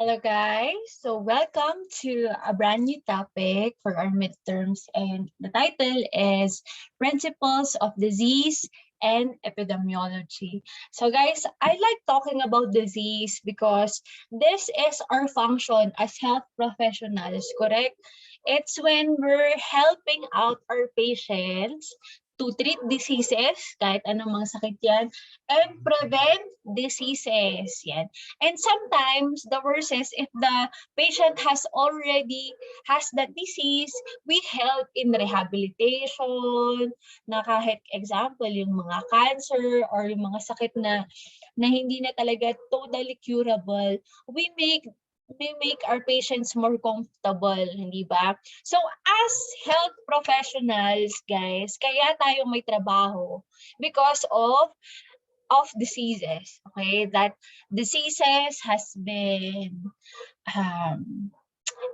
Hello guys, so welcome to a brand new topic for our midterms, and the title is Principles of Disease and Epidemiology. So guys, I like talking about disease because this is our function as health professionals, correct? It's when we're helping out our patients to treat diseases, kahit anong mga sakit yan, and prevent diseases. Yan. And sometimes the worst is if the patient has that disease, we help in rehabilitation, na kahit example yung mga cancer or yung mga sakit na hindi na talaga totally curable, we make our patients more comfortable, hindi ba? So as health professionals, guys, kaya tayo may trabaho because of diseases, okay? That diseases has been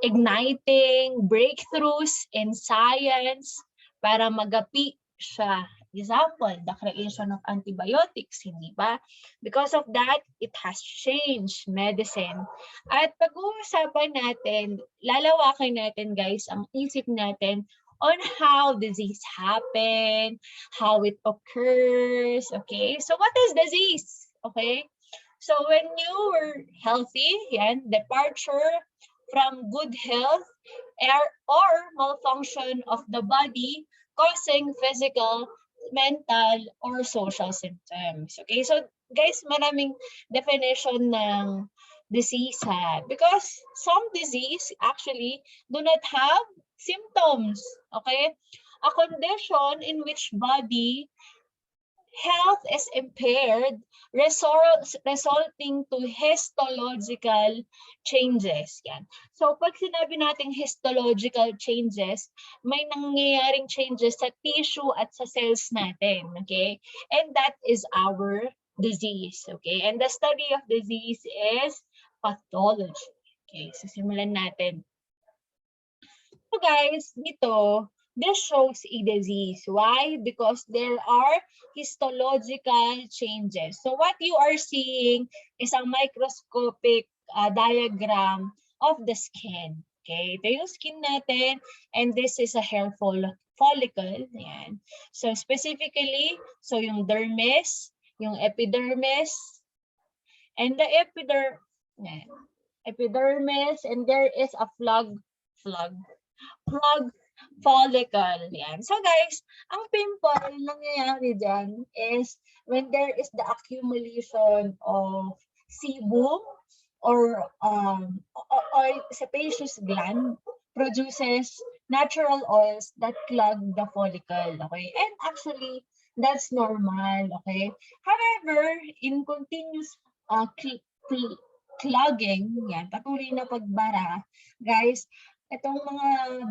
igniting breakthroughs in science para magapi siya. Example, the creation of antibiotics, hindi ba? Because of that, it has changed medicine. At pag-uusapan natin, lalawakin natin guys ang isip natin on how disease happen, how it occurs, okay? So what is disease? Okay? So when you were healthy, yan, departure from good health or malfunction of the body causing physical, mental, or social symptoms. Okay, so guys, maraming definition ng disease ha. Because some disease actually do not have symptoms. Okay, a condition in which body health is impaired, resulting to histological changes. Yan. So pag sinabi nating histological changes, may nangyayaring changes sa tissue at sa cells natin. Okay? And that is our disease. Okay? And the study of disease is pathology. Okay, so simulan natin. So guys, dito, this shows a disease. Why? Because there are histological changes. So what you are seeing is a microscopic diagram of the skin. Okay, ito yung skin natin, and this is a hair follicle. Yan. So specifically, so yung dermis, yung epidermis, and the epidermis, and there is a plug follicle. Yan. So guys, ang pimple nangyayari dyan is when there is the accumulation of sebum or oil, sebaceous gland produces natural oils that clog the follicle. Okay? And actually, that's normal. Okay? However, in continuous clogging, yan, patuloy na pagbara, guys, itong mga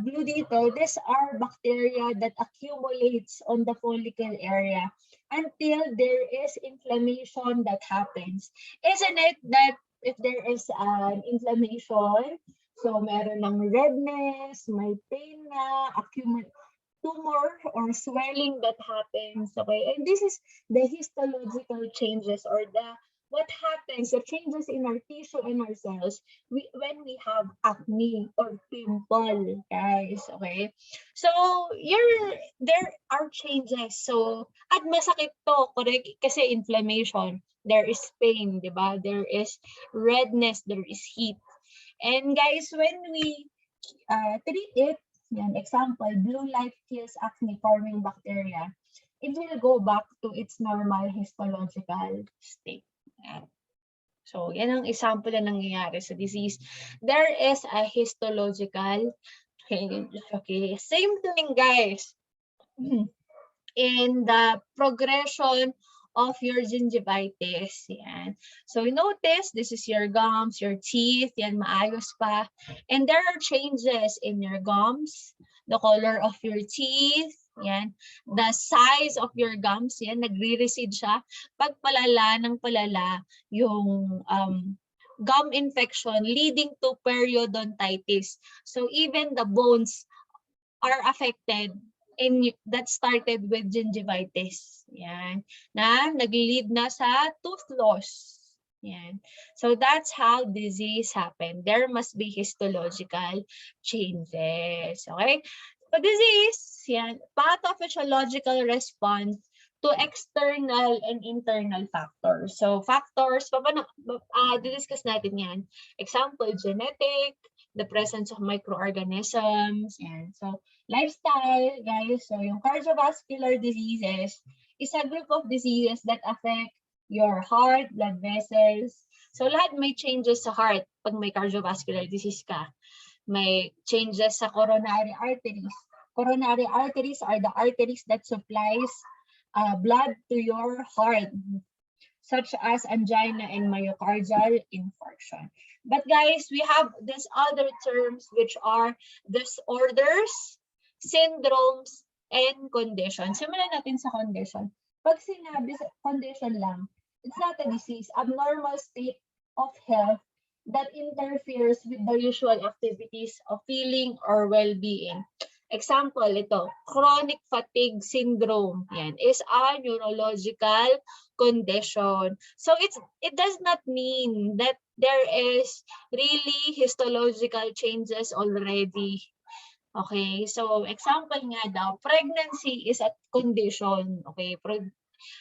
blue dito, these are bacteria that accumulates on the follicle area until there is inflammation that happens. Isn't it that if there is an inflammation, so meron ng redness, may pain na, tumor or swelling that happens, okay? And this is the histological changes or what happens, the changes in our tissue and our cells when we have acne or pimple, guys, okay? So, there are changes. So, at masakit to, correct? Kasi inflammation, there is pain, di ba? There is redness, there is heat. And guys, when we treat it, yan, example, blue light kills acne-forming bacteria, it will go back to its normal histological state. So, yan ang example na nangyayari sa disease. There is a histological change. Okay, same thing, guys. In the progression of your gingivitis. Yan. So, notice, this is your gums, your teeth. Yan, maayos pa. And there are changes in your gums, the color of your teeth. Yan. The size of your gums, yan, nagre-recede siya. Pag palala ng palala, yung gum infection leading to periodontitis. So even the bones are affected, and that started with gingivitis. Yan. Na nag-lead na sa tooth loss. Yan. So that's how disease happen. There must be histological changes. Okay? So disease, yan, pathophysiological response to external and internal factors. So factors, discuss natin yan. Example, genetic, the presence of microorganisms, and so lifestyle, guys. So yung cardiovascular diseases is a group of diseases that affect your heart, blood vessels. So lahat may changes sa heart pag may cardiovascular disease ka. May changes sa coronary arteries. Coronary arteries are the arteries that supplies blood to your heart, such as angina and myocardial infarction. But guys, we have these other terms which are disorders, syndromes, and conditions. Simulan natin sa condition. Pag sinabi sa condition lang, it's not a disease, abnormal state of health that interferes with the usual activities of feeling or well-being. Example, ito, chronic fatigue syndrome. Yan is a neurological condition. So it does not mean that there is really histological changes already. Okay, so example nga daw, pregnancy is a condition. Okay,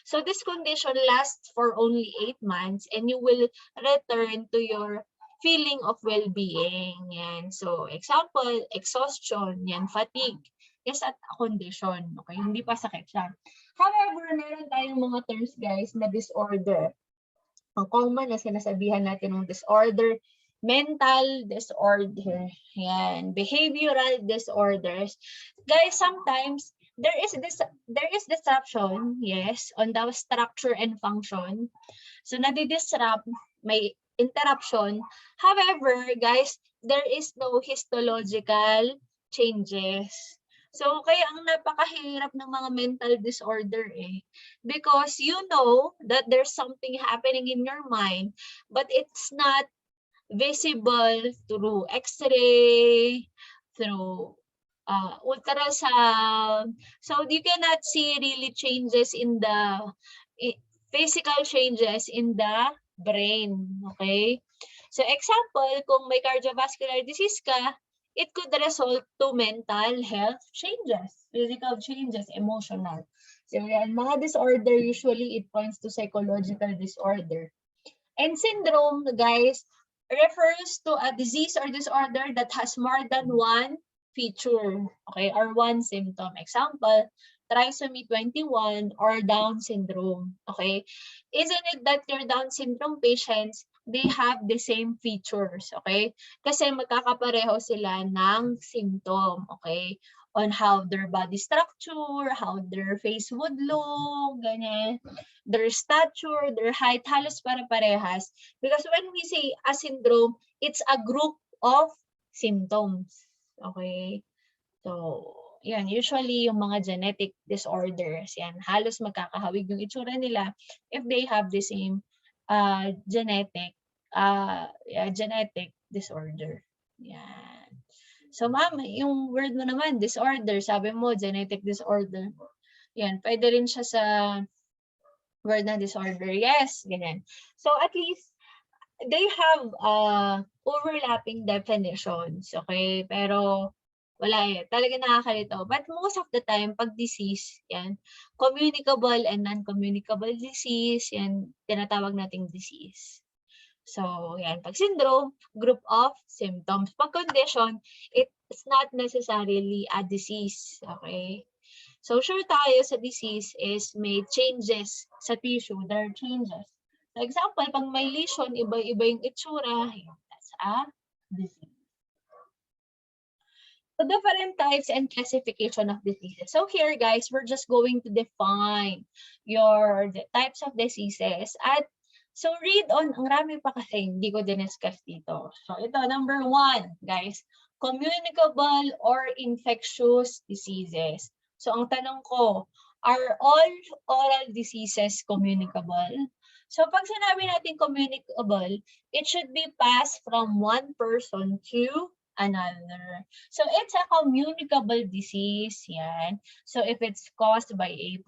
so this condition lasts for only 8 months and you will return to your feeling of well-being. Yan. So example, exhaustion, yan, fatigue is a condition. Okay, hindi pa sakit siya. However, meron tayong mga terms, guys, na disorder. Ang common na sinasabihan natin ng disorder, mental disorder, yan, behavioral disorders. Guys, sometimes there is disruption, yes, on the structure and function. So nadi-disrupt, may interruption. However, guys, there is no histological changes. So kaya ang napakahirap ng mga mental disorder because you know that there's something happening in your mind, but it's not visible through X-ray, through ultrasound. So you cannot see really changes in the physical changes in the brain. Okay? So example, kung may cardiovascular disease ka, it could result to mental health changes, physical changes, emotional. So yan, mga disorder, usually it points to psychological disorder. And syndrome, guys, refers to a disease or disorder that has more than one feature, okay, or one symptom. Example, trisomy 21 or Down syndrome, okay? Isn't it that your Down syndrome patients, they have the same features, okay? Kasi magkakapareho sila ng symptom, okay? On how their body structure, how their face would look, ganyan. Their stature, their height, halos para-parehas. Because when we say a syndrome, it's a group of symptoms, okay? So, yan, usually yung mga genetic disorders, yan, halos magkakahawig yung itsura nila if they have the same genetic disorder. Yan. So, ma'am, yung word mo naman, disorder, sabi mo, genetic disorder. Yan, pwede rin siya sa word na disorder. Yes, ganyan. So, at least, they have overlapping definitions, okay? Pero, wala talaga nakakalito. But most of the time, pag disease, yan, communicable and non-communicable disease, yan, tinatawag nating disease. So, yan, pag syndrome, group of symptoms. Pag condition, it's not necessarily a disease, okay? So, sure tayo sa disease is may changes sa tissue, there are changes. For example, pag may lesion, iba-iba yung itsura, that's a disease. So different types and classification of diseases. So here, guys, we're just going to define the types of diseases. At so read on, ang rami pa kasi hindi ko diniscuss dito. So ito, number 1, guys, communicable or infectious diseases. So ang tanong ko, are all oral diseases communicable? So pag sinabi natin communicable, it should be passed from one person to another. So it's a communicable disease, yan. So if it's caused by a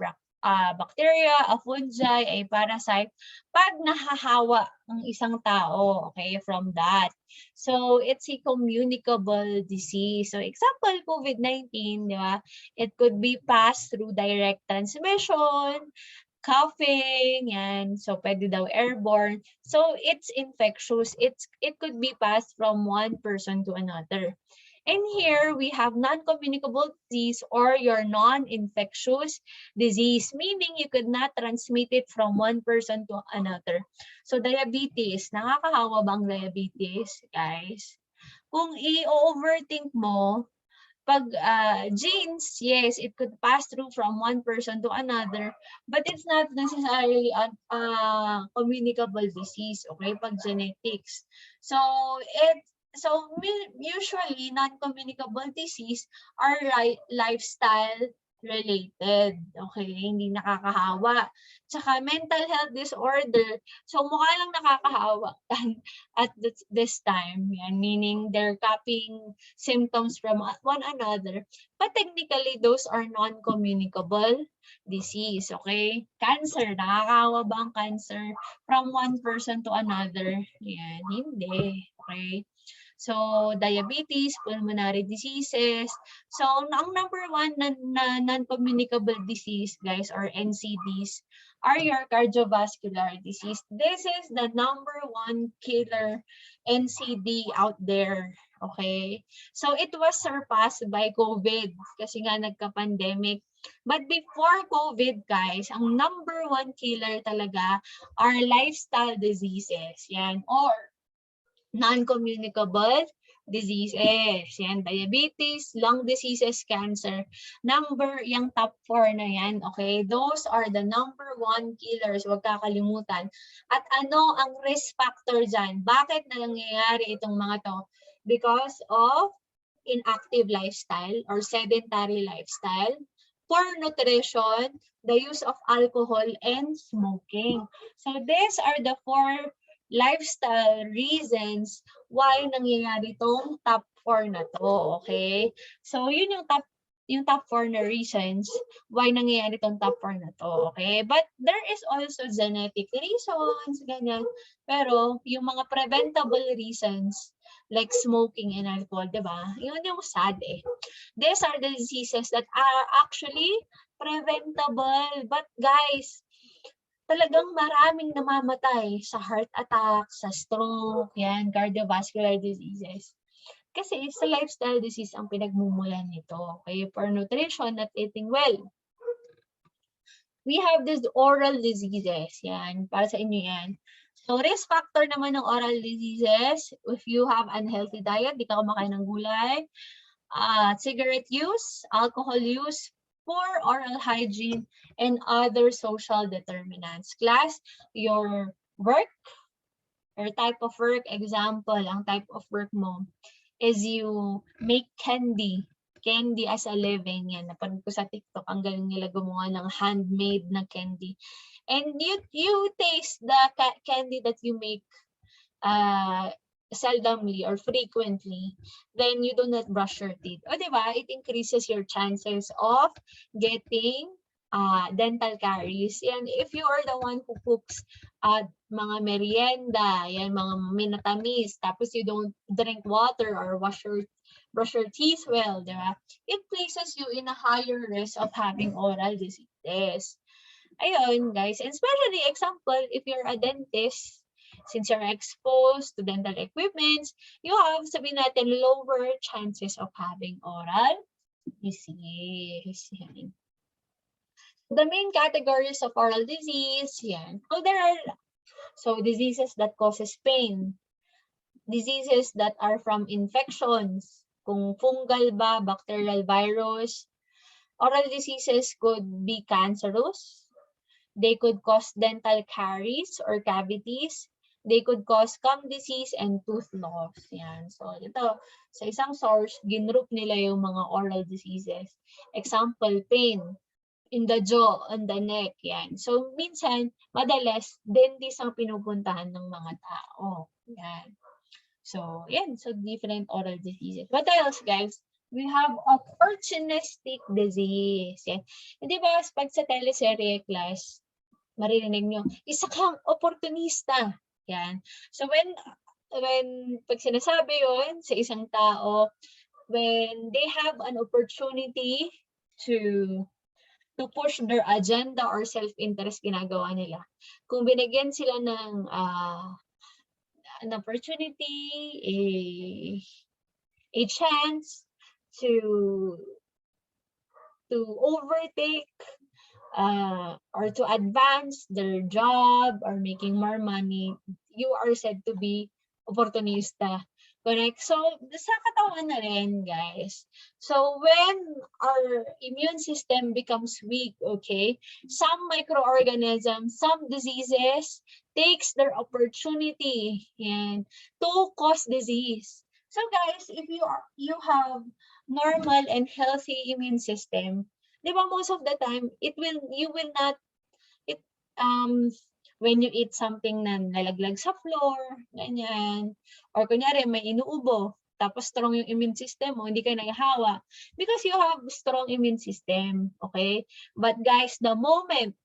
bacteria, a fungi, a parasite, pag nahahawa ang isang tao, okay, from that. So, it's a communicable disease. So, example, COVID-19, di ba? It could be passed through direct transmission, coughing, yan. So, pwede daw airborne. So, it's infectious. It could be passed from one person to another. And here, we have non-communicable disease or your non-infectious disease, meaning you could not transmit it from one person to another. So, diabetes. Nakakahawa bang diabetes, guys? Kung i-overthink mo, pag genes, yes, it could pass through from one person to another, but it's not necessarily a communicable disease, okay, pag genetics. So, usually, non-communicable disease are lifestyle related, okay, hindi nakakahawa. Tsaka mental health disorder, so mukha lang nakakahawa at this time, yan, meaning they're copying symptoms from one another, but technically those are non-communicable disease, okay? Cancer, nakakahawa ba ang cancer from one person to another? Yan, hindi, okay? So, diabetes, pulmonary diseases. So, ang number one na non-communicable disease, guys, or NCDs, are your cardiovascular disease. This is the number one killer NCD out there. Okay? So, it was surpassed by COVID kasi nga nagka-pandemic. But before COVID, guys, ang number one killer talaga are lifestyle diseases. Yan. Or non-communicable diseases. Yan, diabetes, lung diseases, cancer. Yung top 4 na yan, okay? Those are the number one killers, huwag kakalimutan. At ano ang risk factor dyan? Bakit na nangyayari itong mga to? Because of inactive lifestyle or sedentary lifestyle, poor nutrition, the use of alcohol, and smoking. So these are the 4 lifestyle reasons why nangyayari itong top 4 na to, okay? So, yun yung top 4 na reasons why nangyayari itong top 4 na to, okay? But there is also genetic reasons, ganyan. Pero, yung mga preventable reasons, like smoking and alcohol, di ba? Yun yung sad eh. These are the diseases that are actually preventable. But guys, talagang maraming namamatay sa heart attack, sa stroke, yan, cardiovascular diseases. Kasi sa lifestyle disease ang pinagmumulan nito. Okay, poor nutrition, not eating well. We have these oral diseases. Yan, para sa inyo yan. So, risk factor naman ng oral diseases, if you have unhealthy diet, di ka kumakain ng gulay, cigarette use, alcohol use, poor oral hygiene, and other social determinants. Class, your work, your type of work, example, ang type of work mo is you make candy as a living. Yan, napanood ko sa TikTok, ang galing nila gumawa ng handmade na candy. And you taste the candy that you make seldomly or frequently, then you do not brush your teeth. O diba, it increases your chances of getting dental caries. And if you are the one who cooks mga merienda, yan, mga minatamis, tapos you don't drink water or brush your teeth well, diba? It places you in a higher risk of having oral diseases. Ayun, guys. And especially, example, if you're a dentist, since you're exposed to dental equipments, you have, sabihin natin, lower chances of having oral disease. Yan. The main categories of oral disease, yan. So diseases that causes pain, diseases that are from infections, kung fungal ba, bacterial, virus. Oral diseases could be cancerous. They could cause dental caries or cavities. They could cause gum disease and tooth loss. Yan. So, ito, sa isang source, ginroup nila yung mga oral diseases. Example, pain in the jaw, on the neck. Yan. So, minsan, madalas, dentist ang pinupuntahan ng mga tao. Yan. So, yan. So, different oral diseases. What else, guys? we have opportunistic disease. Yan. Hindi ba, pag sa teleserye class, maririnig nyo, isa kang oportunista. Yan. So pag sinasabi yon sa isang tao, when they have an opportunity to push their agenda or self-interest, ginagawa nila. Kung binigyan sila ng an opportunity, a chance to overtake or to advance their job or making more money, you are said to be opportunista. Correct? So, sa katawan na rin, guys. So, when our immune system becomes weak, okay, some microorganisms, some diseases takes their opportunity and to cause disease. So, guys, if you have normal and healthy immune system, di ba, most of the time, you will not, when you eat something na nalaglag sa floor, ganyan, or kunyari may inuubo, tapos strong yung immune system mo, hindi ka naghahawa, because you have strong immune system, okay? But guys, the moment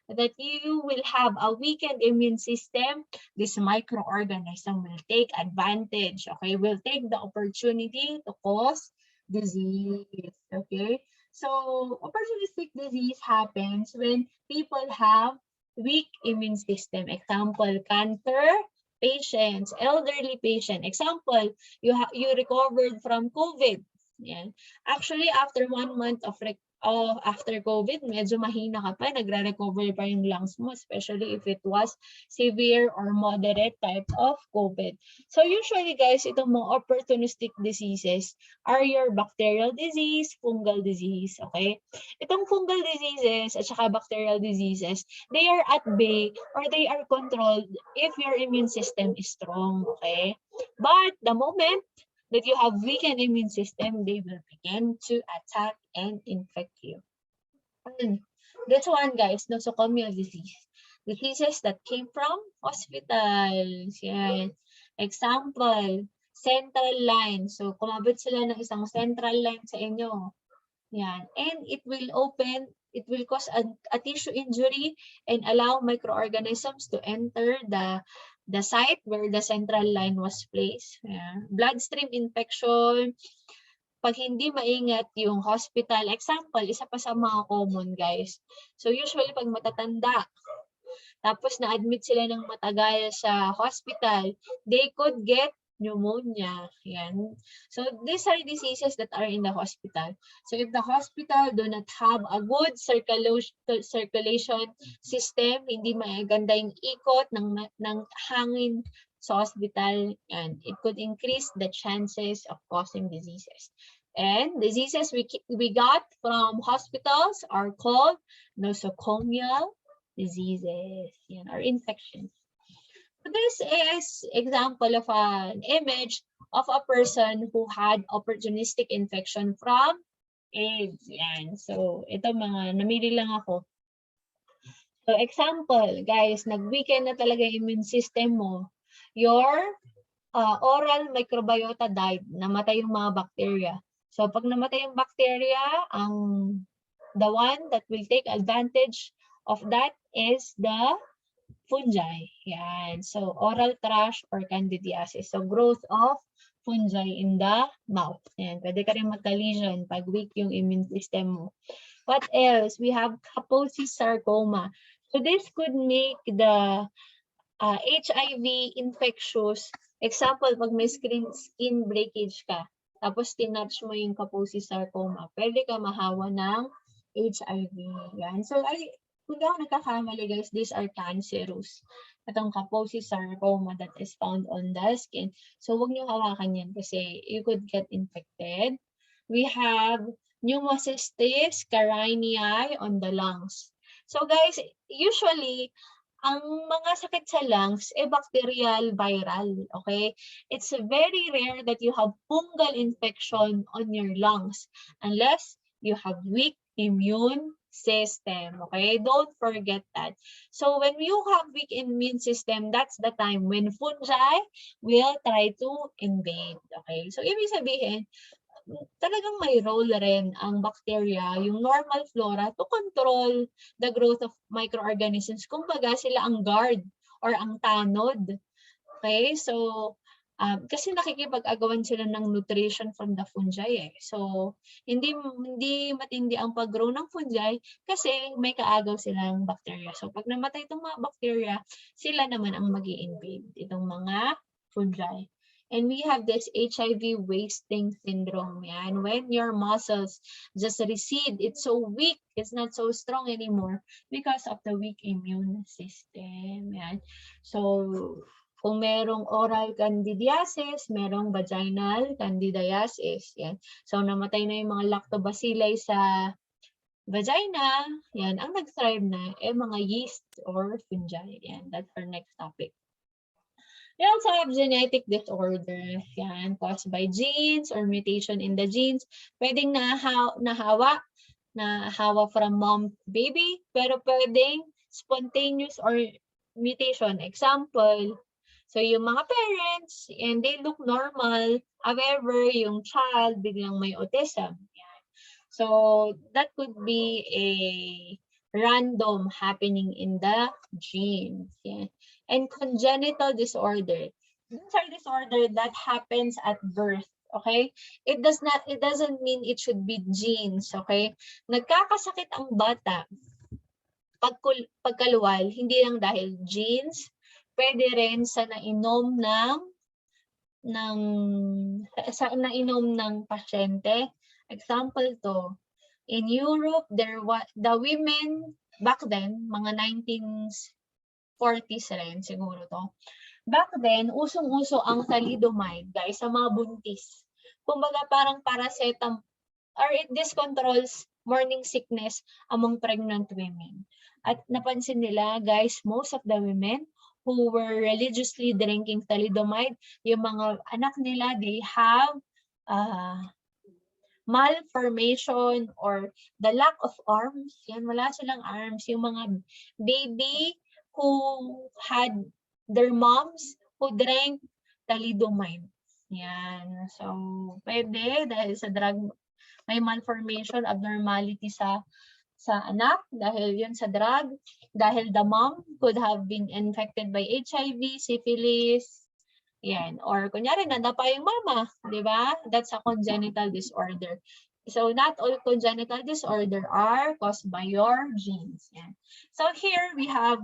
that you will have a weakened immune system, this microorganism will take advantage, okay? Will take the opportunity to cause disease, okay? So, opportunistic disease happens when people have weak immune system. Example, cancer patients, elderly patient. Example, you recovered from COVID. Yan. Actually, after 1 month after COVID, medyo mahina ka pa, nagre-recover pa yung lungs mo, especially if it was severe or moderate type of COVID. So usually guys, itong mga opportunistic diseases are your bacterial disease, fungal disease, okay? Itong fungal diseases at saka bacterial diseases, they are at bay or they are controlled if your immune system is strong, okay? But the moment that you have weakened immune system, they will begin to attack and infect you. And this one, guys, nosocomial disease. Diseases that came from hospitals. Yan. Example, central line. So, kumabot sila ng isang central line sa inyo. Yan. And it will cause a tissue injury and allow microorganisms to enter the site where the central line was placed. Yeah. Bloodstream infection, pag hindi maingat yung hospital, example, isa pa sa mga common, guys. So usually pag matatanda, tapos na-admit sila ng matagal sa hospital, they could get pneumonia. Yan. So these are diseases that are in the hospital. So if the hospital do not have a good circulation system, hindi maganda yung ikot ng hangin sa hospital, and it could increase the chances of causing diseases. And diseases we got from hospitals are called nosocomial diseases, yan, or infections. This is example of an image of a person who had opportunistic infection from AIDS. Yan. So, ito mga, namili lang ako. So, example, guys, nag-weaken na talaga yung immune system mo. Your oral microbiota died. Namatay yung mga bacteria. So, pag namatay yung bacteria, the one that will take advantage of that is the fungi. Yan. So, oral thrush or candidiasis. So, growth of fungi in the mouth. Yan. Pwede ka rin magka-lesion pag weak yung immune system mo. What else? We have Kaposi sarcoma. So, this could make the HIV infectious. Example, pag may skin breakage ka, tapos tinouch mo yung Kaposi sarcoma, pwede ka mahawa ng HIV. Yan. So, kung di ako nagkakamali, guys, these are cancerous. Itong Kaposi sarcoma that is found on the skin. So, huwag niyo hawakan yan kasi you could get infected. We have pneumocystis carinii on the lungs. So, guys, usually, ang mga sakit sa lungs, bacterial, viral, okay? It's very rare that you have fungal infection on your lungs unless you have weak immune system, okay? Don't forget that. So when you have weak immune system, that's the time when fungi will try to invade, okay? So ibig sabihin, talagang may role rin ang bacteria, yung normal flora, to control the growth of microorganisms. Kumbaga, sila ang guard or ang tanod. Okay? So, kasi nakikipag-agawan sila ng nutrition from the fungi eh. So, hindi matindi ang pag-grow ng fungi kasi may kaagaw silang bacteria. So, pag namatay itong mga bacteria, sila naman ang mag-i-invade itong mga fungi. And we have this HIV wasting syndrome. Yan. When your muscles just recede, it's so weak, it's not so strong anymore because of the weak immune system. Yan. So, kung merong oral candidiasis, merong vaginal candidiasis. Yan. So, namatay na yung mga lactobacilli sa vagina. Yan. Ang nag-thrive na, mga yeast or fungi. Yan. That's our next topic. We also have genetic disorder. Yan. Caused by genes or mutation in the genes. Pwedeng nahawa from mom to baby, pero pwedeng spontaneous or mutation. Example, so yung mga parents, and they look normal, however, yung child biglang may autism. Yan. So that could be a random happening in the genes. Yan. And congenital disorder. These are disorder that happens at birth. Okay? It doesn't mean it should be genes. Okay? Nagkakasakit ang bata pagkaluwal, hindi lang dahil genes, pwede rin sa nainom ng pasyente. Example to, in Europe, the women back then, mga 1940s rin siguro to. Back then, usong-uso ang thalidomide, guys, sa mga buntis. Kumbaga parang paracetamol, or this controls morning sickness among pregnant women. At napansin nila, guys, most of the women who were religiously drinking thalidomide, yung mga anak nila, they have malformation or the lack of arms. Yan, wala silang arms. Yung mga baby who had their moms who drank thalidomide. Yan. So, pwede dahil sa drug, may malformation, abnormality sa anak dahil yun sa drug, dahil the mom could have been infected by HIV, syphilis, yan. Or kunyari, nadapa yung mama, di ba? That's a congenital disorder. So not all congenital disorder are caused by your genes. Yan. So here we have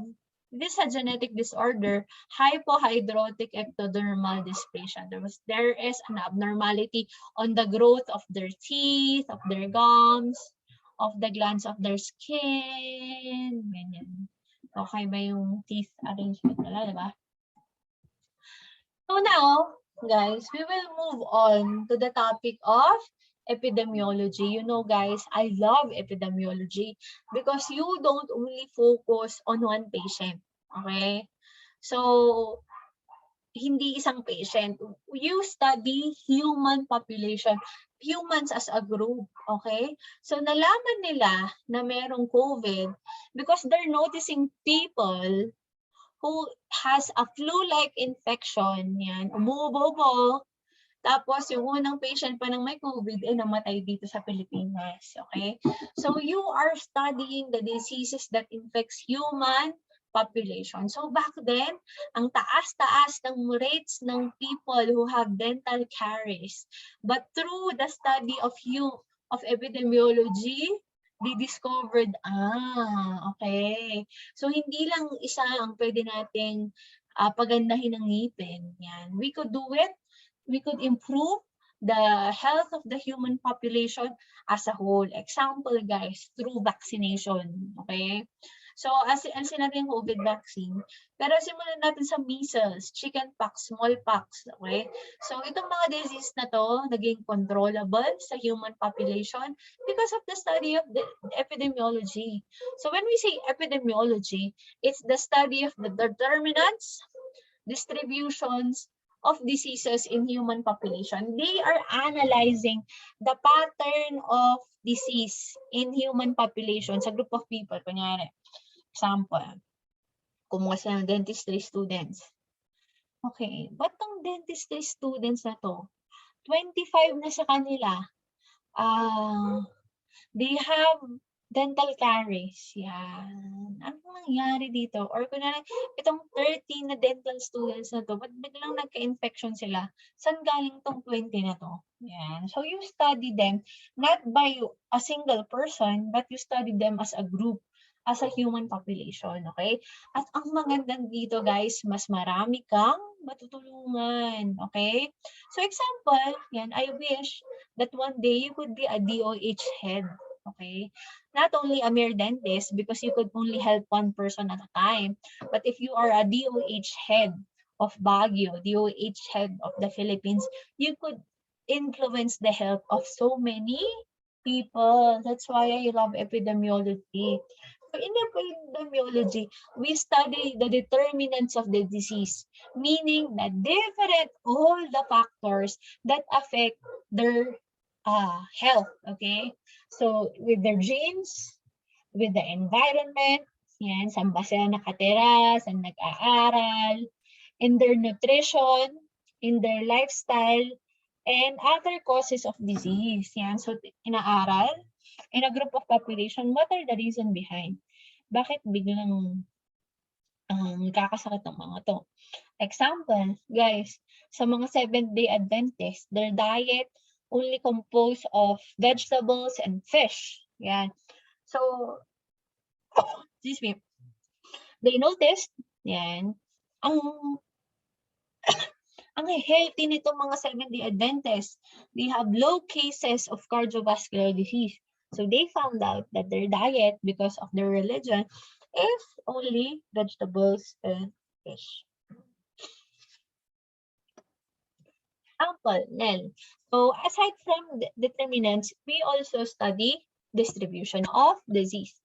this a genetic disorder, hypohydrotic ectodermal dysplasia. There is an abnormality on the growth of their teeth, of their gums, of the glands of their skin. Ganyan. Okay ba yung teeth arrangement nila, di ba? So now, guys, we will move on to the topic of epidemiology. You know, guys, I love epidemiology because you don't only focus on one patient. Okay? So, hindi isang patient. You study human population, humans as a group, okay? So nalaman nila na merong COVID because they're noticing people who has a flu-like infection, yan, umuubo-ubo, tapos yung unang patient pa ng may COVID ay namatay dito sa Pilipinas, okay? So you are studying the diseases that infects human population. So back then, ang taas-taas ng rates ng people who have dental caries. But through the study of epidemiology, they discovered, okay. So hindi lang isa ang pwede nating pagandahin ng ngipin. Yan. We could do it. We could improve the health of the human population as a whole. Example, guys, through vaccination. Okay. So, alisin natin yung COVID vaccine. Pero simulan natin sa measles, chickenpox, smallpox. Okay? So, itong mga disease na to, naging controllable sa human population because of the study of the epidemiology. So, when we say epidemiology, it's the study of the determinants, distributions of diseases in human population. They are analyzing the pattern of disease in human population sa group of people. Kunyari, example, kumuha sila ng dentistry students. Okay, ba't tong dentistry students na to? 25 na sa kanila. They have dental caries. Yan. Ano nangyari dito? Or kunwari, itong 30 na dental students na to, ba't biglang nagka-infection sila? Saan galing tong 20 na to? Yan. So you study them not by a single person, but you study them as a group, as a human population, okay? At ang magandang dito, guys, mas marami kang matutulungan, okay? So example, yan, I wish that one day you could be a DOH head, okay? Not only a mere dentist, because you could only help one person at a time, but if you are a DOH head of Baguio, DOH head of the Philippines, you could influence the health of so many people. That's why I love epidemiology. So in epidemiology, we study the determinants of the disease, meaning that different all the factors that affect their health, okay? So with their genes, with the environment, yan, saan ba sila nakatira, saan nag-aaral, in their nutrition, in their lifestyle, and other causes of disease. Yan, so inaaral, in a group of population, what are the reason behind? Bakit biglang kakasakit ng mga to? Example, guys, sa mga Seventh-day Adventists, their diet only composed of vegetables and fish. Yan. So, excuse me, they noticed, yan, ang healthy nitong mga Seventh-day Adventists. They have low cases of cardiovascular disease. So they found out that their diet, because of their religion, is only vegetables and fish. Example, Nel. So aside from determinants, we also study distribution of disease.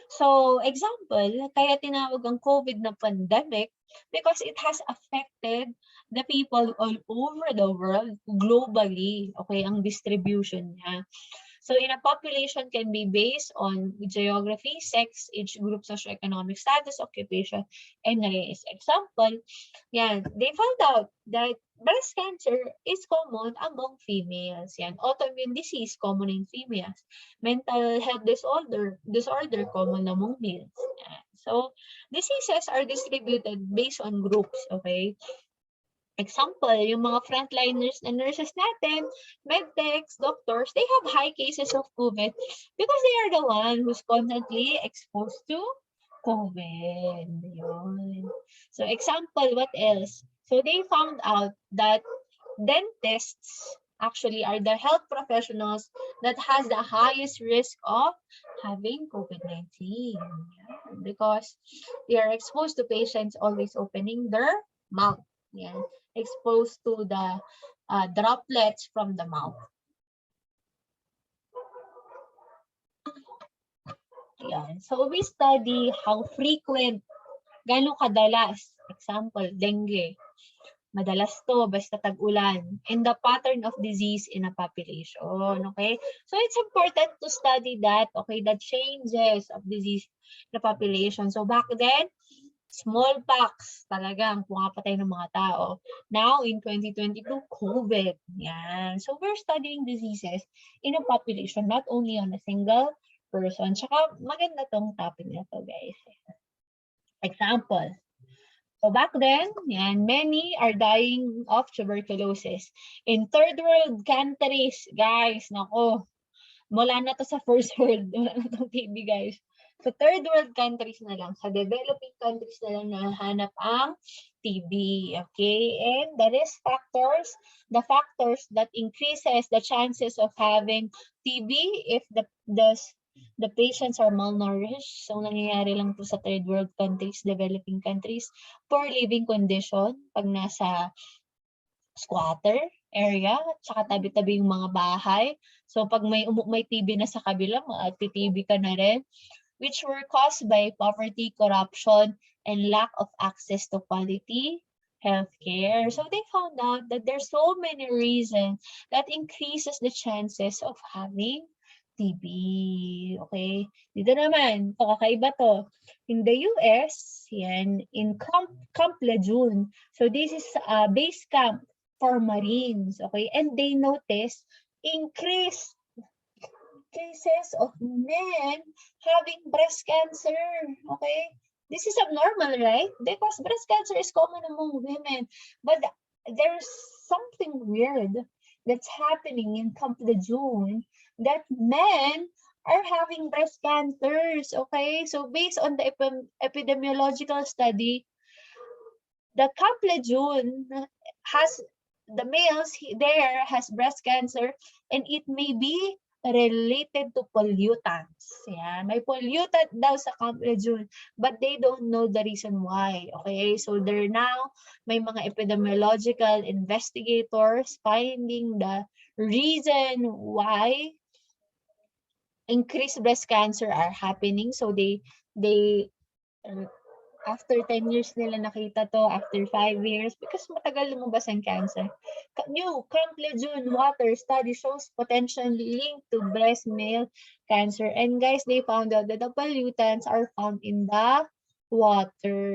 So example, kaya tinawag ang COVID na pandemic because it has affected the people all over the world, globally, okay, ang distribution niya. So in a population can be based on geography, sex, age group, socioeconomic status, occupation, and race. Example, yan, they found out that breast cancer is common among females. Yan, autoimmune disease common in females. Mental health disorder common among males. Yan. So diseases are distributed based on groups, okay? Example, yung mga frontliners na nurses natin, medtechs, doctors, they have high cases of COVID because they are the one who's constantly exposed to COVID. Yun. So example, what else? So they found out that dentists actually are the health professionals that has the highest risk of having COVID-19. Yeah. Because they are exposed to patients always opening their mouth. Yeah. Exposed to the droplets from the mouth. Yan. So we study how frequent, gano'ng kadalas, example, dengue. Madalas to, basta tag-ulan, and the pattern of disease in a population, okay? So it's important to study that, okay, the changes of disease in the population. So back then, smallpox, talagang pumapatay ng mga tao. Now, in 2022, COVID. Yan. So, we're studying diseases in a population, not only on a single person. Tsaka, maganda tong topic na to, guys. Example. So, back then, yan, many are dying of tuberculosis. In third world countries, guys, nako, wala na to sa first world. Wala na tong TB, guys. So third world countries na lang, sa developing countries na lang nahanap ang TB, okay? And the risk factors, the factors that increases the chances of having TB if the patients are malnourished. So nangyayari lang to sa third world countries, developing countries. Poor living condition, pag nasa squatter area, tsaka tabi-tabi yung mga bahay. So pag may TB na sa kabila, TB ka na rin, which were caused by poverty, corruption, and lack of access to quality healthcare. So they found out that there's so many reasons that increases the chances of having TB. Okay? Dito naman, kakaiba to. In the US, yan, in Camp Lejeune. So this is a base camp formalins, okay? And they noticed increased cases of men having breast cancer, okay? This is abnormal, right? Because breast cancer is common among women, but there's something weird that's happening in Camp de June that men are having breast cancers, okay? So based on the epidemiological study, the Camp Lejeune has the males there has breast cancer, and it may be related to pollutants. Yeah, may pollutant daw sa Camp Lejeune, but they don't know the reason why. Okay, so there now may mga epidemiological investigators finding the reason why increased breast cancer are happening. So they after 10 years nila nakita to, after 5 years, because matagal lumabas ang cancer. New Camp Lejeune water study shows potential link to breast male cancer. And guys, they found out that the pollutants are found in the water.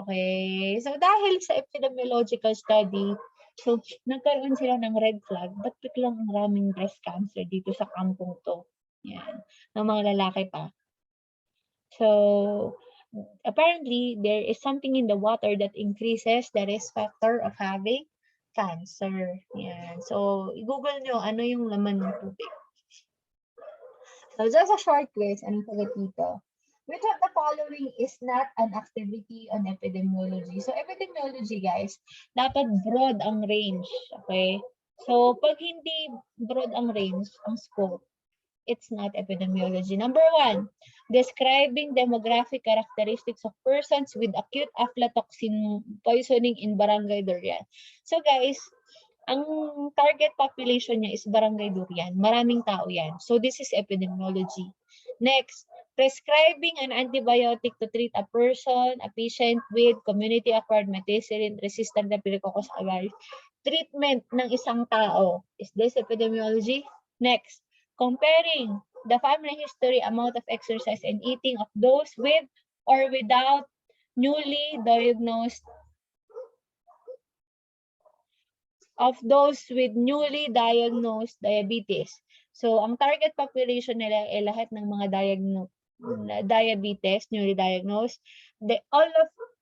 Okay. So dahil sa epidemiological study, so nagkaroon sila ng red flag, ba't biglang maraming breast cancer dito sa kampong to? Yan. Ng mga lalaki pa. So, apparently, there is something in the water that increases the risk factor of having cancer. Yan. So, i-google nyo ano yung laman ng tubig. So, just a short quiz. Anong sagot dito? Which of the following is not an activity on epidemiology? So, epidemiology, guys, dapat broad ang range. Okay? So, pag hindi broad ang range, ang scope, it's not epidemiology. Number 1, describing demographic characteristics of persons with acute aflatoxin poisoning in Barangay Durian. So guys, ang target population niya is Barangay Durian. Maraming tao yan. So this is epidemiology. Next, prescribing an antibiotic to treat a person, a patient with community-acquired methicillin-resistant Staphylococcus aureus. Treatment ng isang tao. Is this epidemiology? Next, comparing the family history, amount of exercise, and eating of those with or without newly diagnosed diabetes. So, ang target population nila ay lahat ng mga diabetes, newly diagnosed.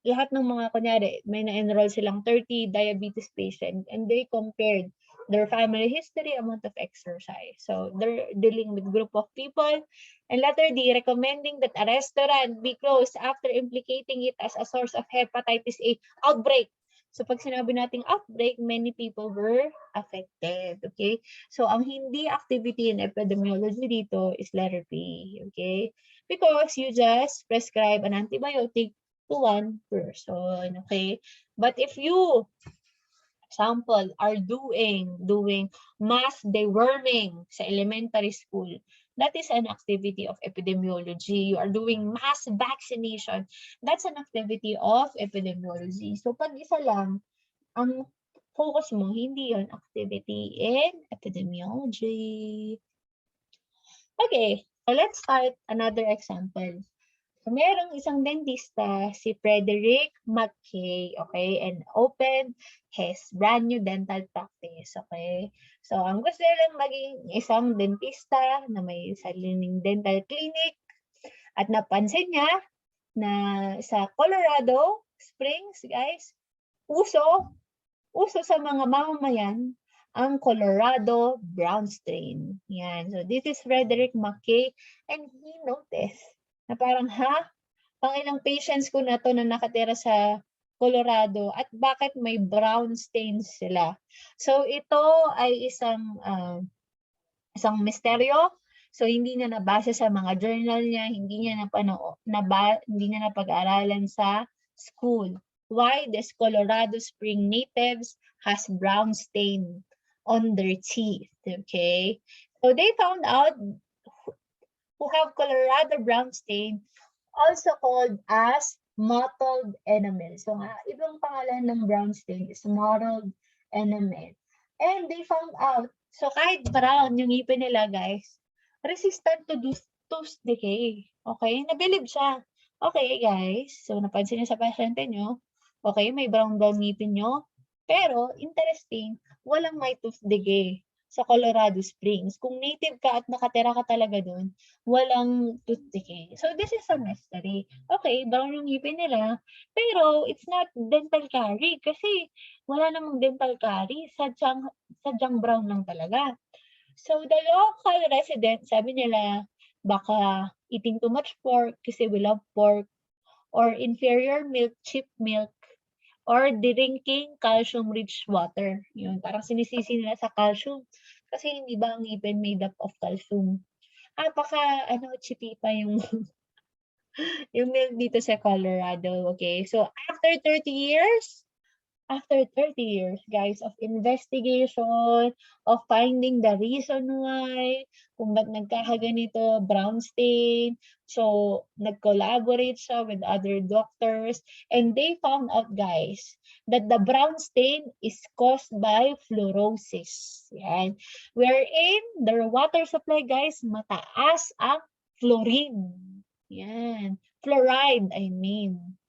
Lahat ng mga, kunyari, may na-enroll silang 30 diabetes patient, and they compared their family history, amount of exercise. So, they're dealing with group of people. And letter D, recommending that a restaurant be closed after implicating it as a source of hepatitis A outbreak. So, pag sinabi nating outbreak, many people were affected. Okay? So, ang hindi activity in epidemiology dito is letter P. Okay? Because you just prescribe an antibiotic to one person. Okay? But if you, example, are doing mass deworming sa elementary school, that is an activity of epidemiology. You are doing mass vaccination, that's an activity of epidemiology. So pag isa lang, ang focus mo, hindi yon activity in epidemiology. Okay, so let's start another example. So, merong isang dentista, si Frederick McKay, okay, and opened his brand new dental practice, okay. So, ang gusto nilang maging isang dentista na may sariling dental clinic, at napansin niya na sa Colorado Springs, guys, uso sa mga mamamayan ang Colorado brown strain. Yan. So, this is Frederick McKay, and he noticed na parang, pang ilang patients ko na to na nakatira sa Colorado at bakit may brown stains sila. So ito ay isang misteryo. So hindi niya nabasa sa mga journal niya, hindi niya napag-aralan sa school. Why does Colorado Spring natives has brown stain on their teeth? Okay? So they found out who have Colorado brown stain, also called as mottled enamel. So, ibang pangalan ng brown stain is mottled enamel. And they found out, so kahit brown yung ngipin nila, guys, resistant to tooth decay. Okay? Nabilib siya. Okay, guys. So, napansin niyo sa pasyente nyo, okay, may brown ngipin nyo, Pero, interesting, walang may tooth decay sa Colorado Springs. Kung native ka at nakatira ka talaga doon, walang tooth decay. So, this is a mystery. Okay, brown yung ngipin nila, pero it's not dental carie kasi wala namang dental carie, sadyang brown lang talaga. So, the local resident, sabi nila, baka eating too much pork kasi we love pork, or inferior milk, cheap milk, or drinking calcium-rich water. Yun, parang sinisisi nila sa calcium. Kasi hindi ba ang ngipin made up of calcium? Cheapy pa yung, yung milk dito sa Colorado. Okay, so after 30 years, guys, of investigation, of finding the reason why, kung ba't nagkakaganito, brown stain. So, nag-collaborate siya with other doctors, and they found out, guys, that the brown stain is caused by fluorosis. Yan. Wherein, their water supply, guys, mataas ang fluorine. Yan. Fluoride, I mean.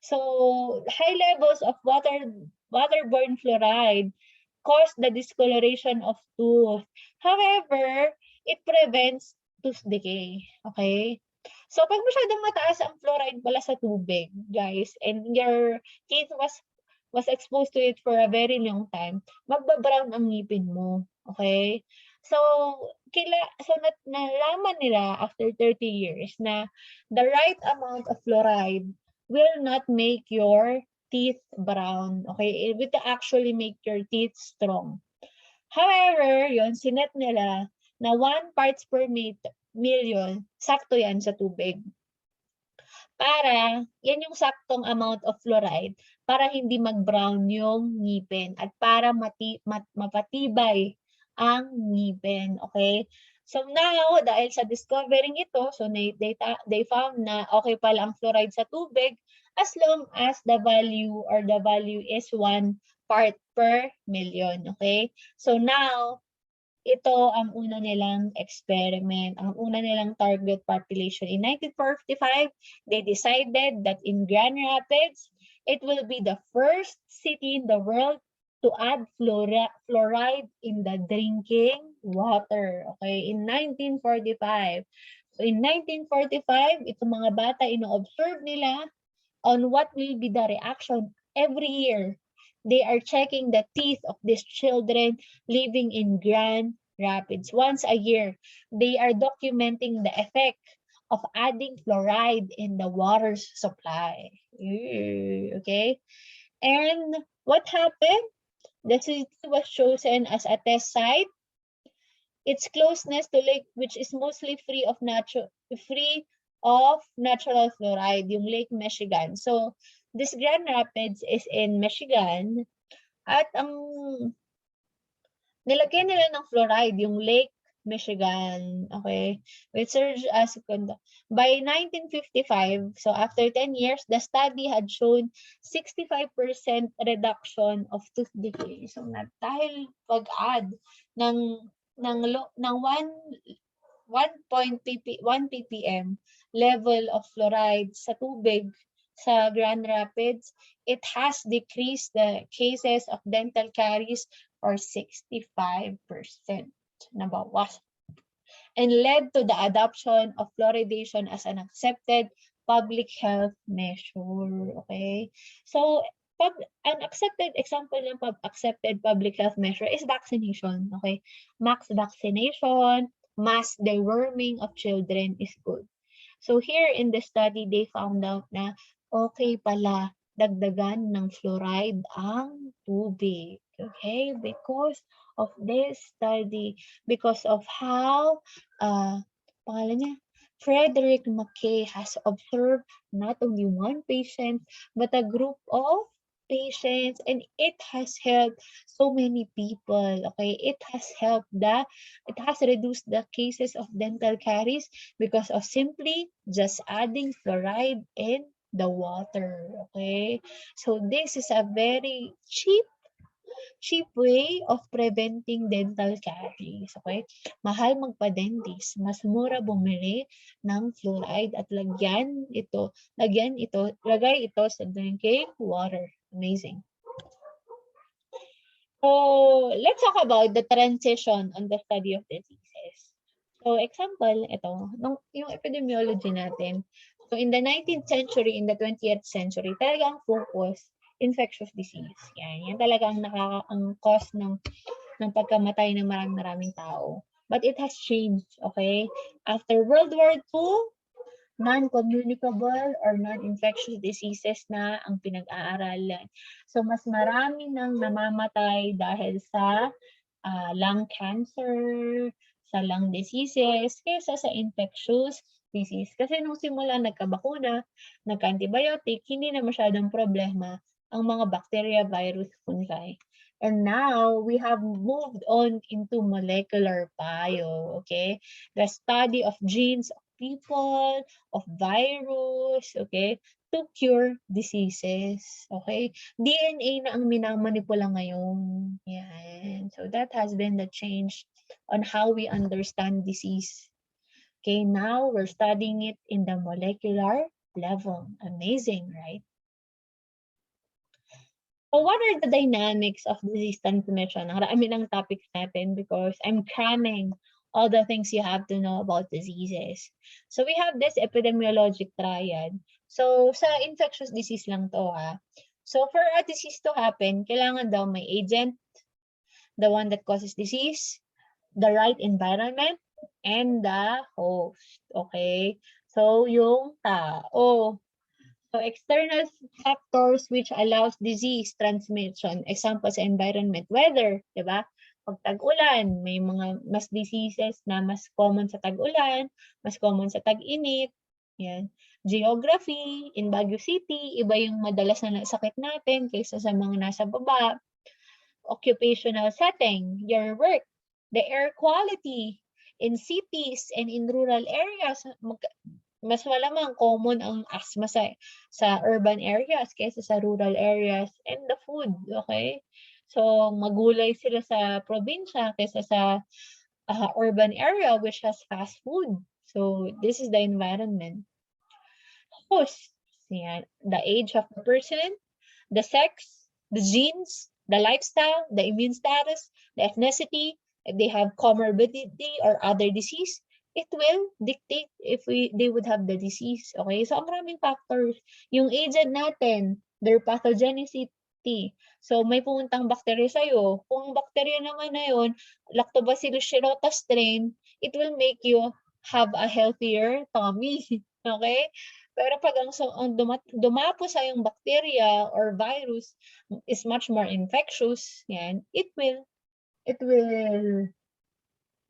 So, high levels of waterborne fluoride cause the discoloration of tooth. However, it prevents tooth decay. Okay? So, pag masyadong mataas ang fluoride pala sa tubig, guys, and your teeth was exposed to it for a very long time, magbabrown ang ngipin mo. Okay? So, nalaman nila after 30 years na the right amount of fluoride will not make your teeth brown. Okay? It will actually make your teeth strong. However, yun, sinet nila na 1 parts per million, sakto yan sa tubig. Yan yung saktong amount of fluoride para hindi mag-brown yung ngipin at para mapatibay ang ngipin. Okay? So now, dahil sa discovering ito, so they found na okay pala ang fluoride sa tubig as long as the value is 1 part per million. Okay? So now, ito ang una nilang experiment, ang una nilang target population. In 1945, they decided that in Grand Rapids, it will be the first city in the world to add fluoride in the drinking water. Okay, in 1945. So in 1945, itong mga bata, ino-observe nila on what will be the reaction every year. They are checking the teeth of these children living in Grand Rapids. Once a year, they are documenting the effect of adding fluoride in the water supply. Okay? And what happened? The city was chosen as a test site. Its closeness to lake, which is mostly free of natural fluoride, yung Lake Michigan. So, this Grand Rapids is in Michigan. At ang nilagyan nila ng fluoride, yung Lake Michigan. Okay? With surge as by 1955, so after 10 years, the study had shown 65% reduction of tooth decay. So, dahil pag-add ng 1 ppm level of fluoride sa tubig sa Grand Rapids, it has decreased the cases of dental caries for 65% nabawas, and led to the adoption of fluoridation as an accepted public health measure. Okay? So, an accepted example ng accepted public health measure is vaccination. Okay? Max vaccination, mass deworming of children is good. So here in the study, they found out na okay pala dagdagan ng fluoride ang tubig. Okay? Because of this study, because of how, pangalan niya, Frederick McKay has observed not only one patient, but a group of patients, and it has helped so many people. Okay, it has reduced the cases of dental caries because of simply just adding fluoride in the water. Okay, so this is a very cheap way of preventing dental caries. Okay, mahal magpa-dentist, mas mura bumili ng fluoride at lagay ito sa drinking water. Amazing. So, let's talk about the transition on the study of diseases. So, example, ito, yung epidemiology natin. So, in the 19th century, in the 20th century, talagang focus, infectious disease. Yan talagang ang cause ng pagkamatay ng maraming tao. But it has changed, okay? After World War II, non-communicable or non-infectious diseases na ang pinag-aaralan. So, mas marami nang namamatay dahil sa lung cancer, sa lung diseases, kaysa sa infectious disease. Kasi nung simula nagkabakuna, nagka-antibiotic, hindi na masyadong problema ang mga bacteria, virus, fungi. And now, we have moved on into molecular bio, okay? The study of genes of people, of virus, okay? To cure diseases, okay? DNA na ang minamanipula ngayon. Yan. So that has been the change on how we understand disease. Okay, now we're studying it in the molecular level. Amazing, right? So what are the dynamics of disease transmission? Marami ng topics natin because I'm cramming all the things you have to know about diseases. So we have this epidemiologic triad. So sa infectious disease lang to ha. So for a disease to happen, kailangan daw may agent, the one that causes disease, the right environment, and the host. Okay? So yung tao. So external factors which allows disease transmission, example sa environment, weather, di ba? Pag tag-ulan, may mga mas diseases na mas common sa tag-ulan, mas common sa tag-init. Yan. Geography, in Baguio City, iba yung madalas na sakit natin kaysa sa mga nasa baba. Occupational setting, your work, the air quality in cities and in rural areas, mas malamang common ang asthma sa urban areas kaysa sa rural areas, and the food, okay? So, magulay sila sa probinsya kaysa sa urban area which has fast food. So, this is the environment. Host, yan, the age of the person, the sex, the genes, the lifestyle, the immune status, the ethnicity, if they have comorbidity or other disease, it will dictate if they would have the disease. Okay? So, ang maraming factors. Yung agent natin, their pathogenicity. So, may pumuntang bacteria sa'yo. Kung bacteria naman na yun, Lactobacillus shirota strain, it will make you have a healthier tummy. Okay? Pero pag ang dumapo sa yung bacteria or virus is much more infectious, yan, it will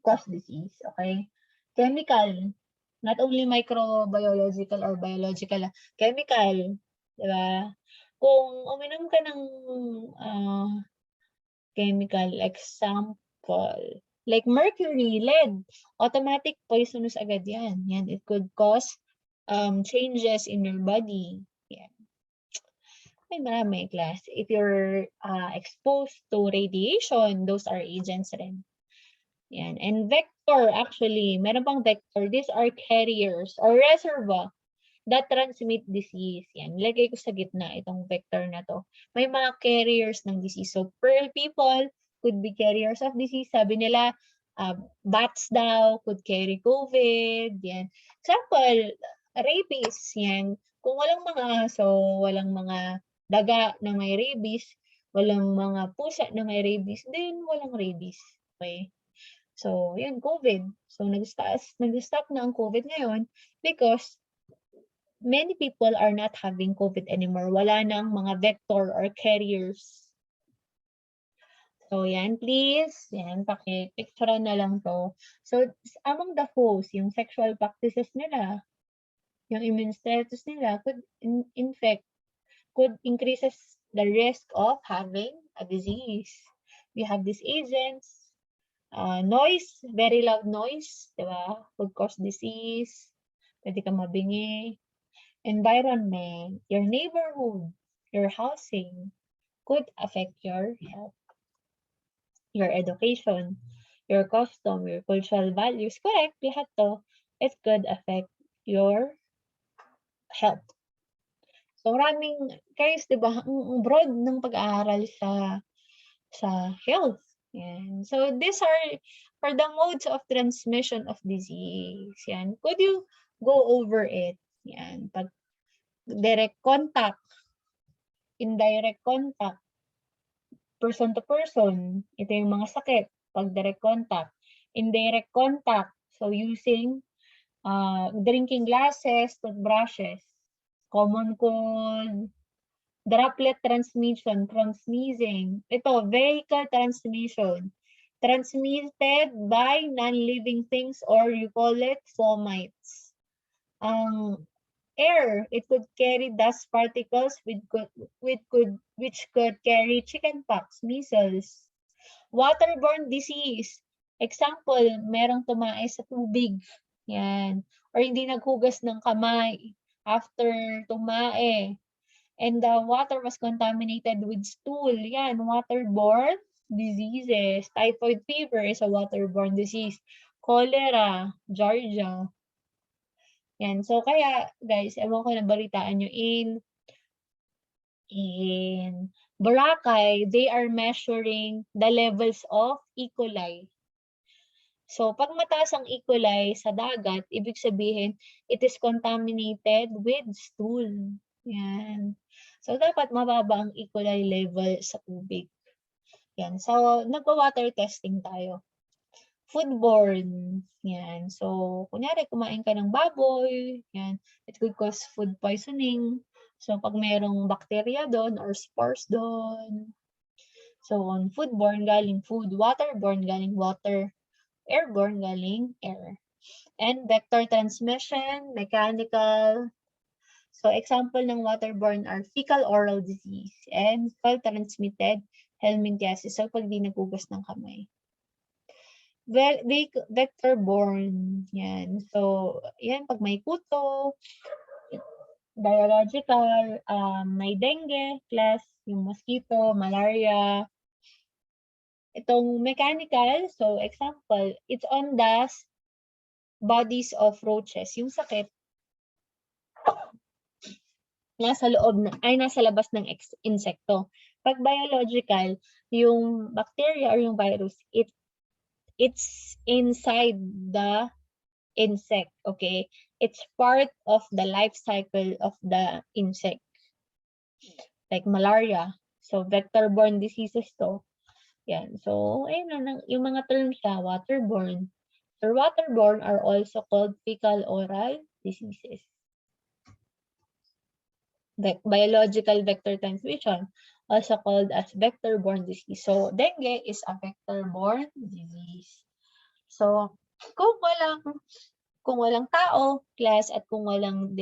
cause disease. Okay? Chemical, not only microbiological or biological, chemical, di ba? Kung uminom ka ng chemical, example, like mercury, lead, automatic poisonous agad yan. Yan, it could cause changes in your body. Yan. May marami class. If you're exposed to radiation, those are agents rin. Yan. And vector, actually, meron pang vector. These are carriers or reservoir that transmit disease. Yan. Lagay ko sa gitna itong vector na to. May mga carriers ng disease. So, people could be carriers of disease. Sabi nila, bats daw could carry COVID. Yan. Example, rabies. Yan. Kung walang mga aso, walang mga daga na may rabies, walang mga pusa na may rabies, then walang rabies. Okay? So, yun, COVID. So, nag-stop na ang COVID ngayon because many people are not having COVID anymore. Wala nang mga vector or carriers. So, yan, please. Yan, paki-picture na lang to. So, among the host, yung sexual practices nila, yung immune status nila could increases the risk of having a disease. We have these agents. Noise, very loud noise, di ba? Could cause disease. Pwede ka mabingi. Environment, your neighborhood, your housing could affect your health. Your education, your custom, your cultural values, correct, lahat to, it could affect your health. So, maraming, guys, di ba, ang broad ng pag-aaral sa sa health. Yan. So these are for the modes of transmission of disease. Yan. Could you go over it? Yan. Pag direct contact, indirect contact, person to person. Ito yung mga sakit. Pag direct contact. Indirect contact. So using drinking glasses, toothbrushes. Common cold, droplet transmission from sneezing. Ito, vehicle transmission. Transmitted by non-living things or you call it fomites. Air, it could carry dust particles which could carry chickenpox, measles. Waterborne disease. Example, merong tumae sa tubig. Yan. Or hindi naghugas ng kamay after tumae. And the water was contaminated with stool. Yan, waterborne diseases. Typhoid fever is a waterborne disease. Cholera, Georgia. Yan. So, kaya, guys, ewan ko nabalitaan nyo in Boracay, they are measuring the levels of E. coli. So, pag mataas ang E. coli sa dagat, ibig sabihin, it is contaminated with stool. Yan. So, dapat mababa ang E. coli level sa tubig. Yan. So, nagwa-water testing tayo. Foodborne. Yan. So, kunyari, kumain ka ng baboy. Yan. It could cause food poisoning. So, pag merong bacteria doon or spores doon. So, on foodborne, galing food. Waterborne, galing water. Airborne, galing air. And vector transmission, mechanical. So, example ng waterborne are fecal oral disease and fecal-transmitted helminthiasis. So, pag di nagugas ng kamay. Vector-borne. Yan. So, yan, pag may kuto, biological, may dengue, plus yung mosquito, malaria. Itong mechanical, so example, it's on the bodies of roaches. Yung sakit, nasa labas ng insekto. Pag biological, yung bacteria or yung virus, it's inside the insect, okay? It's part of the life cycle of the insect. Like malaria. So, vector-borne diseases to. Yan. So, ayun, yung mga terms siya, waterborne. So, waterborne are also called fecal oral diseases. Biological vector transmission, also called as vector-borne disease. So, dengue is a vector-borne disease. So, kung walang tao, class, at kung walang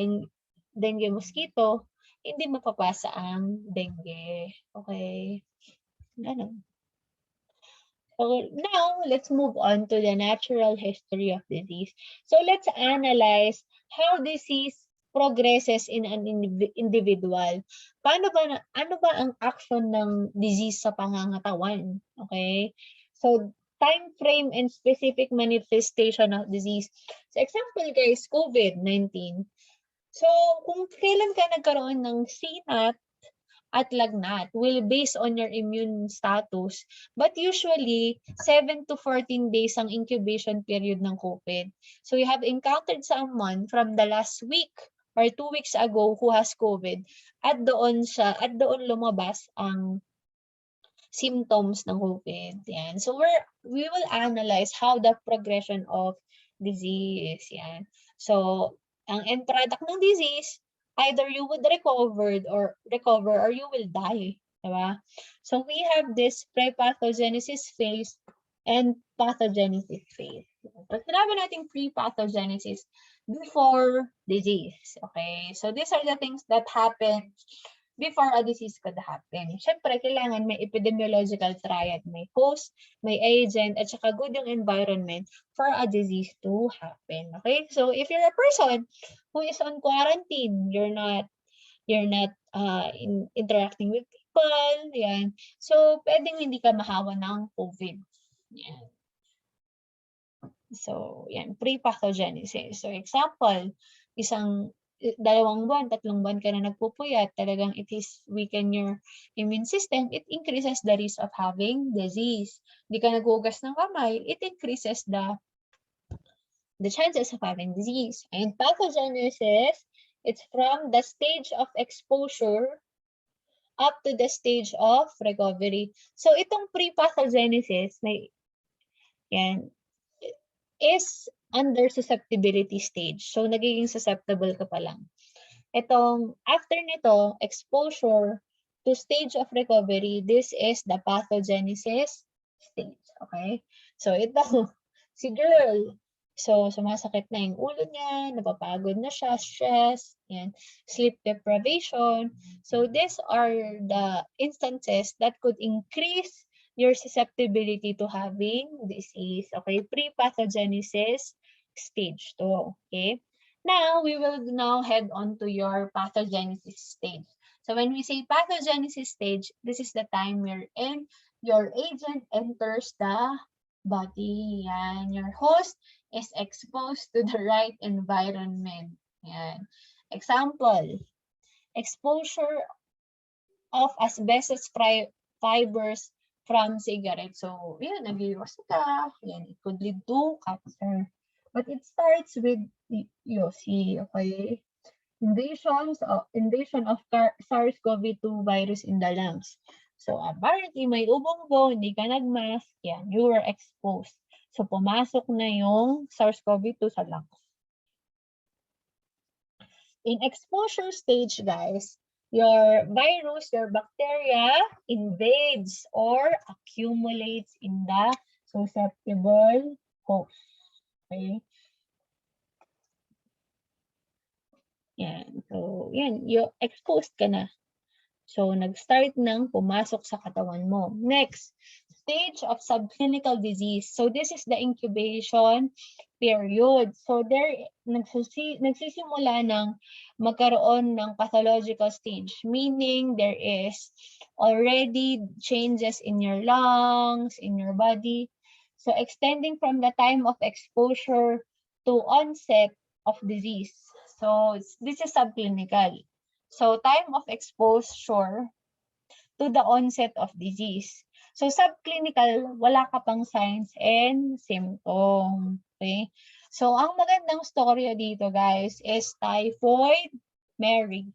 dengue mosquito, hindi mapapasa ang dengue. Okay? Ganun. So, now, let's move on to the natural history of disease. So, let's analyze how disease progresses in an individual. Ano ba ang action ng disease sa pangangatawan? Okay? So, time frame and specific manifestation of disease. So, example guys, COVID-19. So, kung kailan ka nagkaroon ng sinat at lagnat will based on your immune status. But usually, 7 to 14 days ang incubation period ng COVID. So you have encountered someone from the last week or 2 weeks ago who has COVID at doon lumabas ang symptoms ng COVID. Yan. So we will analyze how the progression of disease. Yan. So ang end product ng disease, either you would recover or you will die. Diba? So we have this PrePathogenesis phase and pathogenesis phase. So sinabi natin pre-pathogenesis before disease. Okay? So these are the things that happen before a disease could happen. Siyempre, kailangan may epidemiological triad, may host, may agent, at saka good yung environment for a disease to happen. Okay? So, if you're a person who is on quarantine, you're not interacting with people, yan. So, pwedeng hindi ka mahawa ng COVID. Yan. So, yan, pre-pathogenesis. So, example, isang 2 buwan, 3 buwan ka na nagpupuyat, talagang it is weaken your immune system, it increases the risk of having disease. Hindi ka naghugas ng kamay, it increases the chances of having disease. And pathogenesis, it's from the stage of exposure up to the stage of recovery. So itong pre-pathogenesis, yan, is under susceptibility stage. So nagiging susceptible ka pa lang. Itong after nito, exposure to stage of recovery, this is the pathogenesis stage. Okay? So ito, si girl, so sumasakit na yung ulo niya, napapagod na siya, stress, yan, sleep deprivation. So these are the instances that could increase your susceptibility to having disease. Okay? Pre-pathogenesis stage 2. Okay? Now, we will now head on to your pathogenesis stage. So when we say pathogenesis stage, this is the time wherein your agent enters the body. Yan. Your host is exposed to the right environment. Yan. Example, exposure of asbestos fibers from cigarettes. So, yan, nag-iwas ka. Yan, it could lead to cancer. But it starts with see, okay? Invasion of SARS-CoV-2 virus in the lungs. So apparently may ubong-ubong, hindi ka nag-mask, yan, you were exposed. So pumasok na yung SARS-CoV-2 sa lungs. In exposure stage, guys, your virus, your bacteria invades or accumulates in the susceptible host. Okay? Yan. So, yan. You exposed ka na. So, nag-start ng pumasok sa katawan mo. Next, stage of subclinical disease. So, this is the incubation period. So, there, nagsisimula ng magkaroon ng pathological stage. Meaning, there is already changes in your lungs, in your body. So, extending from the time of exposure to onset of disease. So, this is subclinical. So, time of exposure to the onset of disease. So, subclinical, wala ka pang signs and symptoms. Okay? So, ang magandang storya dito, guys, is Typhoid Mary.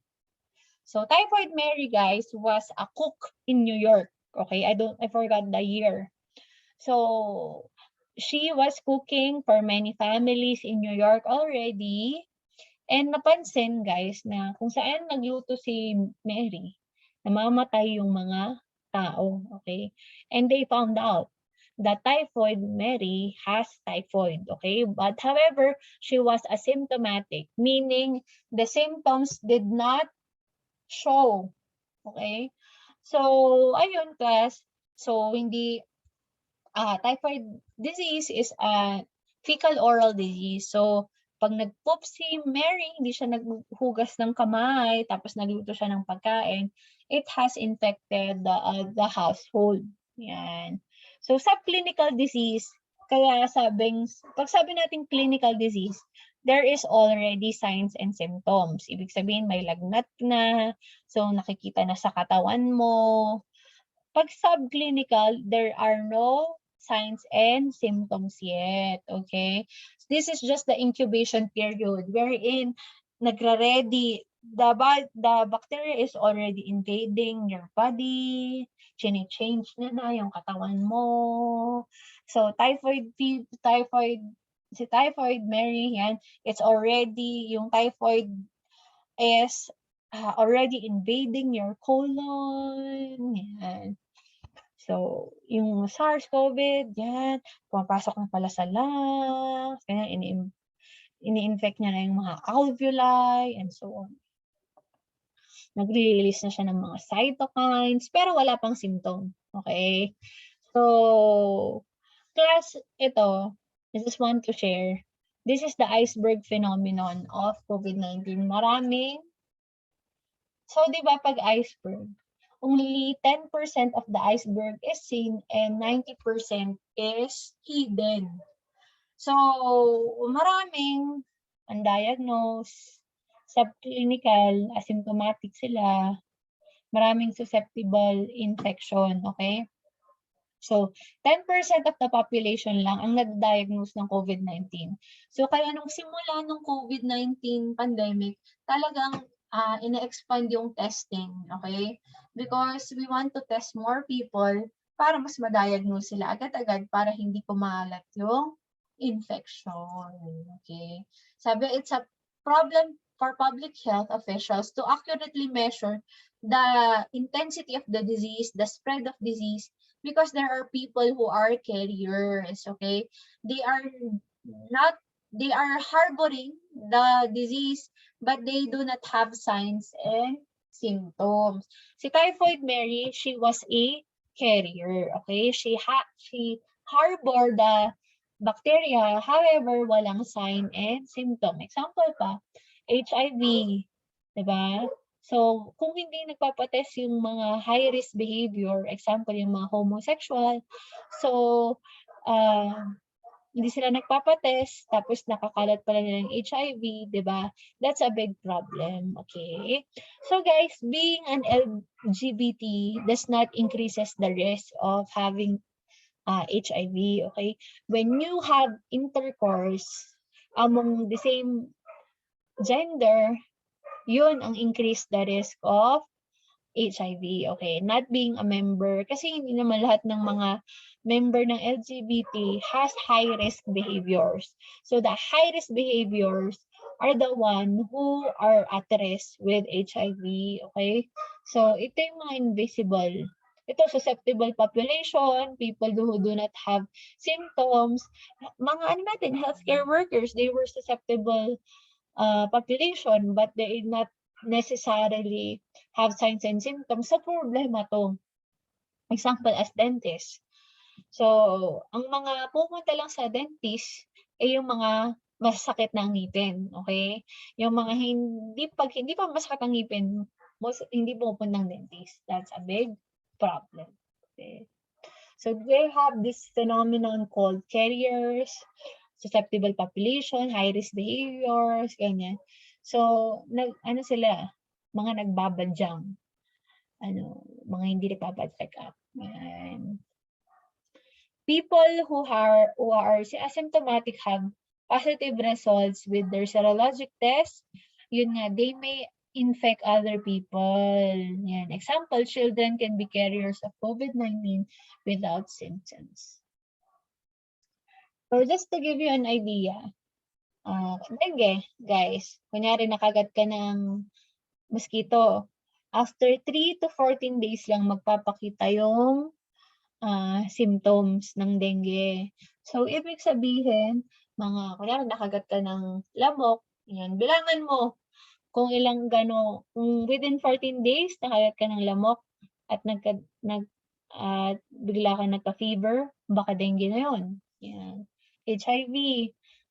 So, Typhoid Mary, guys, was a cook in New York. Okay? I forgot the year. So, she was cooking for many families in New York already. And napansin, guys, na kung saan nagluto si Mary, namamatay yung mga tao, okay? And they found out that Typhoid Mary has typhoid, okay? But however, she was asymptomatic, meaning the symptoms did not show, okay? So, ayun, class. So, hindi, typhoid disease is a fecal oral disease. So, pag nag-poop si Mary, hindi siya naghugas ng kamay, tapos nagluto siya ng pagkain, it has infected the household. Yan. So, subclinical disease, kaya pag sabi natin clinical disease, there is already signs and symptoms. Ibig sabihin, may lagnat na, so nakikita na sa katawan mo. Pag subclinical, there are no signs and symptoms yet, okay? This is just the incubation period wherein nagre-ready, the bacteria is already invading your body, change na yung katawan mo. So, si Typhoid Mary, yan, it's already, yung typhoid is already invading your colon, yan. So, yung SARS-CoV, yan, pumapasok na pala sa lungs, kaya ini-infect niya na yung mga alveoli, and so on. Nagre-release na siya ng mga cytokines, pero wala pang symptom. Okay? So, class, ito, I just want to share. This is the Iceberg Phenomenon of COVID-19. So, di ba, pag iceberg, only 10% of the iceberg is seen and 90% is hidden. So, maraming undiagnosed, Subclinical, asymptomatic sila, maraming susceptible infection, okay? So, 10% of the population lang ang nag-diagnose ng COVID-19. So, kaya nung simula ng COVID-19 pandemic, talagang ina-expand yung testing, okay? Because we want to test more people para mas ma-diagnose sila agad-agad para hindi kumalat yung infection, okay? Sabi, it's a problem for public health officials to accurately measure the intensity of the disease, the spread of disease, because there are people who are carriers, okay? They are harboring the disease, but they do not have signs and symptoms. Si Typhoid Mary, she was a carrier, okay? She harbored the bacteria, however, walang sign and symptom. Example pa, HIV, diba? So, kung hindi nagpapatest yung mga high-risk behavior, example, yung mga homosexual, so, hindi sila nagpapatest, tapos nakakalat pala nila ng HIV, di ba? That's a big problem, okay? So, guys, being an LGBT does not increases the risk of having HIV, okay? When you have intercourse among the same gender, yun ang increase the risk of HIV, okay? Not being a member, kasi hindi naman lahat ng mga member ng LGBT has high-risk behaviors. So the high-risk behaviors are the one who are at risk with HIV, okay? So ito yung mga invisible. Ito, susceptible population, people who do not have symptoms, mga ano natin, healthcare workers, they were susceptible population, but they not necessarily have signs and symptoms. So, problema to. Example, as dentist. So, ang mga pumunta lang sa dentist ay yung mga masakit na ngipin, okay? Yung mga pag hindi pa masakit ang ngipin, hindi pupunta ng dentist. That's a big problem. Okay? So, they have this phenomenon called carriers, susceptible population, high-risk behaviors, ganyan. So, ano sila? Mga nagbabadyang. Mga hindi nagpapacheck up. Yan. People who are asymptomatic have positive results with their serologic test. Yun nga, they may infect other people. Yan. Example, children can be carriers of COVID-19 without symptoms. So just to give you an idea, dengue, guys, kunyari nakagat ka ng mosquito, after 3 to 14 days lang magpapakita yung symptoms ng dengue. So, ibig sabihin, kunyari nakagat ka ng lamok, yan, bilangan mo kung kung within 14 days nakagat ka ng lamok at bigla ka nagka-fever, baka dengue na yun. Yan. HIV.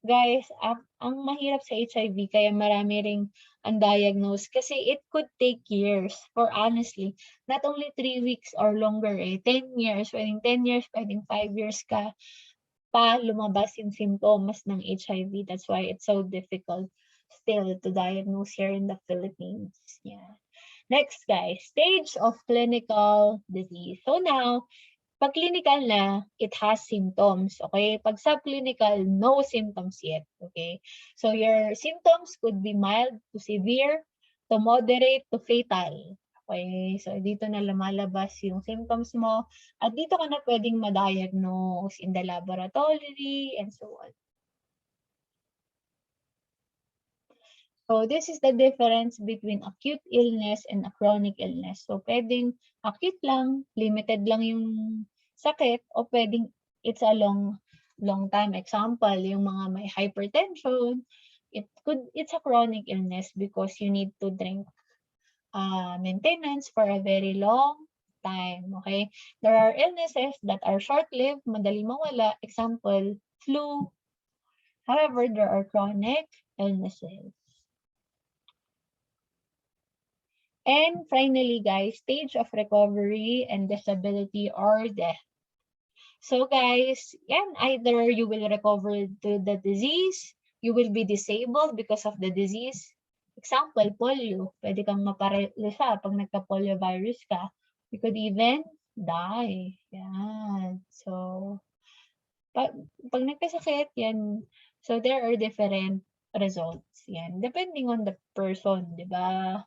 Guys, ang mahirap sa HIV, kaya marami ring undiagnosed kasi it could take years for honestly, not only 3 weeks or longer, 10 years, pwedeng 10 years, pwedeng 5 years ka pa lumabas yung symptoms ng HIV. That's why it's so difficult still to diagnose here in the Philippines. Yeah. Next, guys, stage of clinical disease. So now, pag clinical na, it has symptoms, okay? Pag subclinical, no symptoms yet, okay? So your symptoms could be mild to severe, to moderate, to fatal. Okay, so dito na lumalabas yung symptoms mo, at dito ka na pwedeng ma-diagnose in the laboratory, and so on. So this is the difference between acute illness and a chronic illness. So pwedeng acute lang, limited lang yung sakit, o pwedeng it's a long time. Example, yung mga may hypertension, it's a chronic illness because you need to drink maintenance for a very long time. Okay, there are illnesses that are short-lived, madali mawala. Example, flu. However, there are chronic illnesses. And finally, guys, stage of recovery and disability or death. So guys, yan, either you will recover to the disease, you will be disabled because of the disease, Example, polio. Pwede kang maparalisa pag nagka-polio virus ka. You could even die. Yan. So, pag nagkasakit, yan. So, there are different results. Yan. Depending on the person, di ba?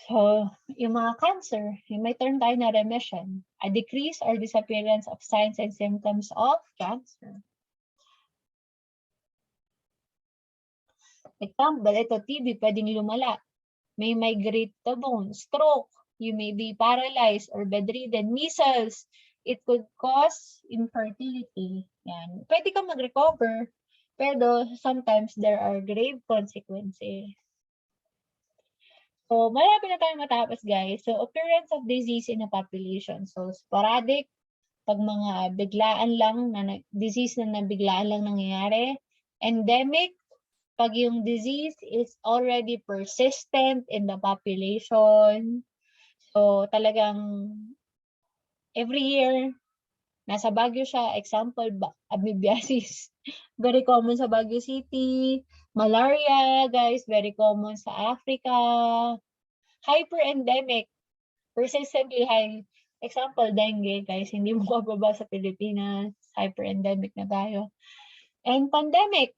So, yung mga cancer, may term tayo na remission. A decrease or disappearance of signs and symptoms of cancer. Example, ito, TB, pwedeng lumala. May migrate the bone, stroke, you may be paralyzed or bedridden, measles, it could cause infertility. Yan. Pwede kang mag-recover, pero sometimes there are grave consequences. So, malapit na tayo matapos, guys. So, occurrence of disease in a population. So, sporadic, pag mga biglaan lang, disease na biglaan lang nangyayari. Endemic, pag yung disease is already persistent in the population. So, talagang every year, nasa Baguio siya. Example, amoebiasis. Very common sa Baguio City. Malaria, guys, very common sa Africa. Hyper-endemic, persistently high. Example, dengue, guys, hindi mo mababa sa Pilipinas. Hyper-endemic na tayo. And pandemic,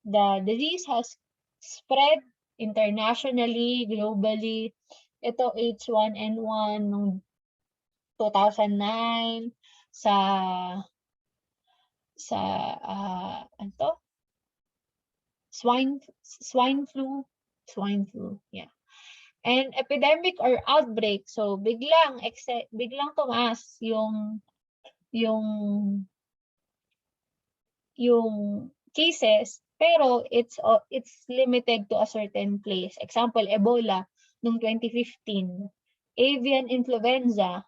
the disease has spread internationally, globally. Ito, H1N1 noong 2009 sa swine flu, yeah. And epidemic or outbreak, so biglang tumaas yung cases, pero it's limited to a certain place. Example, Ebola noong 2015, avian influenza,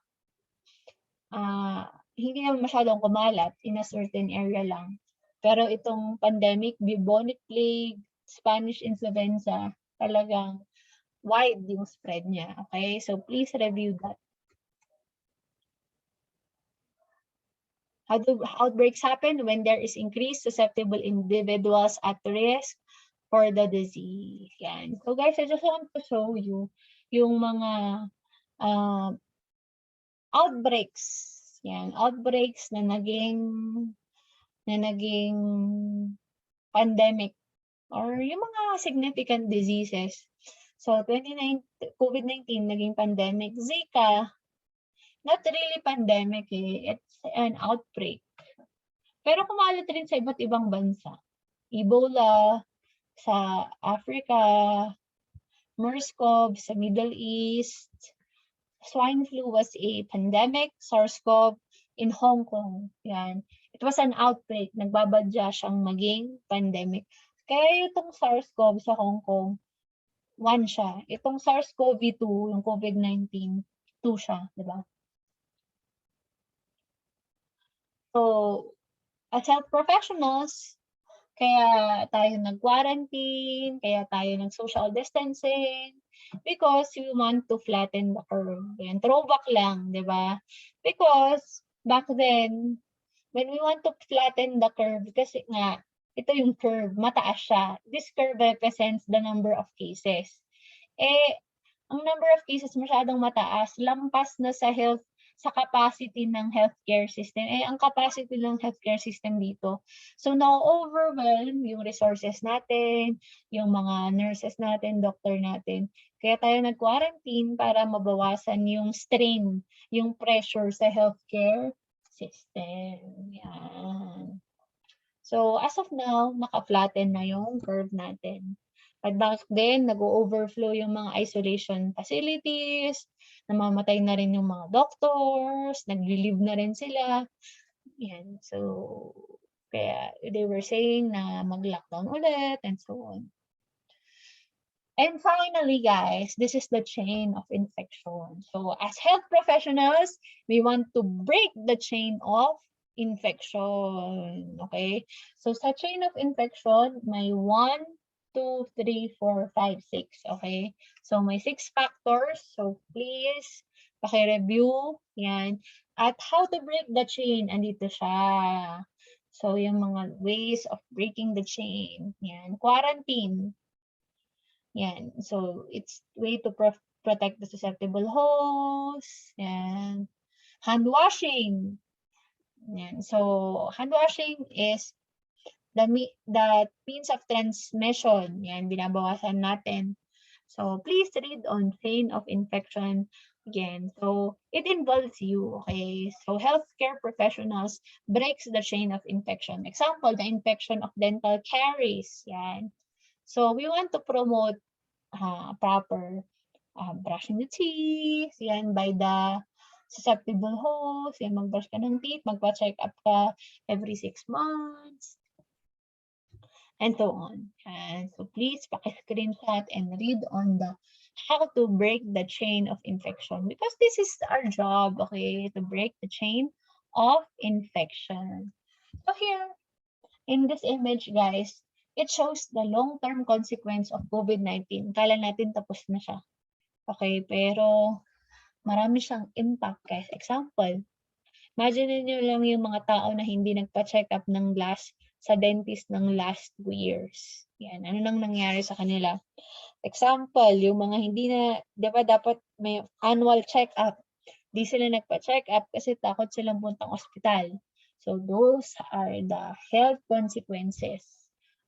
hindi naman masyadong kumalat, in a certain area lang. Pero itong pandemic, bubonic plague, Spanish influenza, talagang wide yung spread niya. Okay, so please review that. How do outbreaks happen? When there is increased susceptible individuals at risk for the disease. Yan. So guys, I just want to show you yung mga outbreaks. Yan, outbreaks na naging pandemic or yung mga significant diseases. So, COVID-19 naging pandemic. Zika, not really pandemic eh. It's an outbreak. Pero kumalat rin sa iba't ibang bansa. Ebola sa Africa, MERS-CoV sa Middle East. Swine flu was a pandemic. SARS-CoV in Hong Kong. Yan. It was an outbreak. Nagbabadya siyang maging pandemic. Kaya itong SARS-CoV sa Hong Kong, 1 siya. Itong SARS-CoV-2, yung COVID-19, 2 siya, di ba? So, as health professionals, kaya tayo nag-quarantine, kaya tayo nag-social distancing, because we want to flatten the curve. Yan, throwback lang, di ba? Because back then, when we want to flatten the curve, kasi nga, ito yung curve, mataas siya. This curve represents the number of cases. Ang number of cases masyadong mataas, lampas na sa capacity ng healthcare system. Ang capacity ng healthcare system dito. So, na-overwhelm yung resources natin, yung mga nurses natin, doctor natin. Kaya tayo nag-quarantine para mabawasan yung strain, yung pressure sa healthcare system. Yan. So, as of now, naka-flatten na yung curve natin. At back then, nag-overflow yung mga isolation facilities, namamatay na rin yung mga doctors, nag-relieve na rin sila. Yan. So, kaya they were saying na mag-lockdown ulit and so on. And finally, guys, this is the chain of infection. So, as health professionals, we want to break the chain of infection. Okay? So, sa chain of infection, may 1, 2, 3, 4, 5, 6. Okay? So, may 6 factors. So, please, paki-review. Yan. At how to break the chain, andito siya. So, yung mga ways of breaking the chain. Yan. Quarantine. Yan. So, it's way to protect the susceptible host. Yan. Hand washing. Yan. So, hand washing is the means of transmission. Yan, binabawasan natin. So, please read on chain of infection again. So, it involves you, okay? So, healthcare professionals breaks the chain of infection. Example, the infection of dental caries. Yan. So, we want to promote proper brushing the teeth, yan, by the susceptible host, yan, mag-brush ka ng teeth, magpa-check up ka every 6 months, and so on. And so please paki-screenshot and read on the how to break the chain of infection, because this is our job, okay, to break the chain of infection. So here, in this image, guys, it shows the long-term consequence of COVID-19. Kala natin tapos na siya. Okay, pero marami siyang impact, guys. Example, imagine niyo lang yung mga tao na hindi nagpa-check up ng sa dentist ng last 2 years. Yan, ano nang nangyari sa kanila? Example, yung mga hindi na, di ba dapat may annual check-up. Di sila nagpa-check up kasi takot silang puntang ospital. So those are the health consequences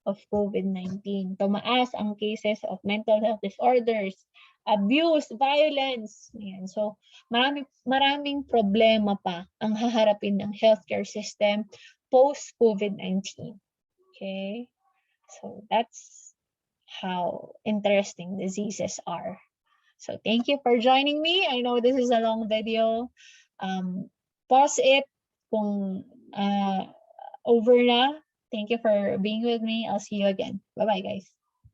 of COVID-19. Tumaas ang cases of mental health disorders, abuse, violence. Ayan. So maraming problema pa ang haharapin ng healthcare system post-COVID-19. Okay? So that's how interesting diseases are. So thank you for joining me. I know this is a long video. Pause it kung over na. Thank you for being with me. I'll see you again. Bye-bye, guys.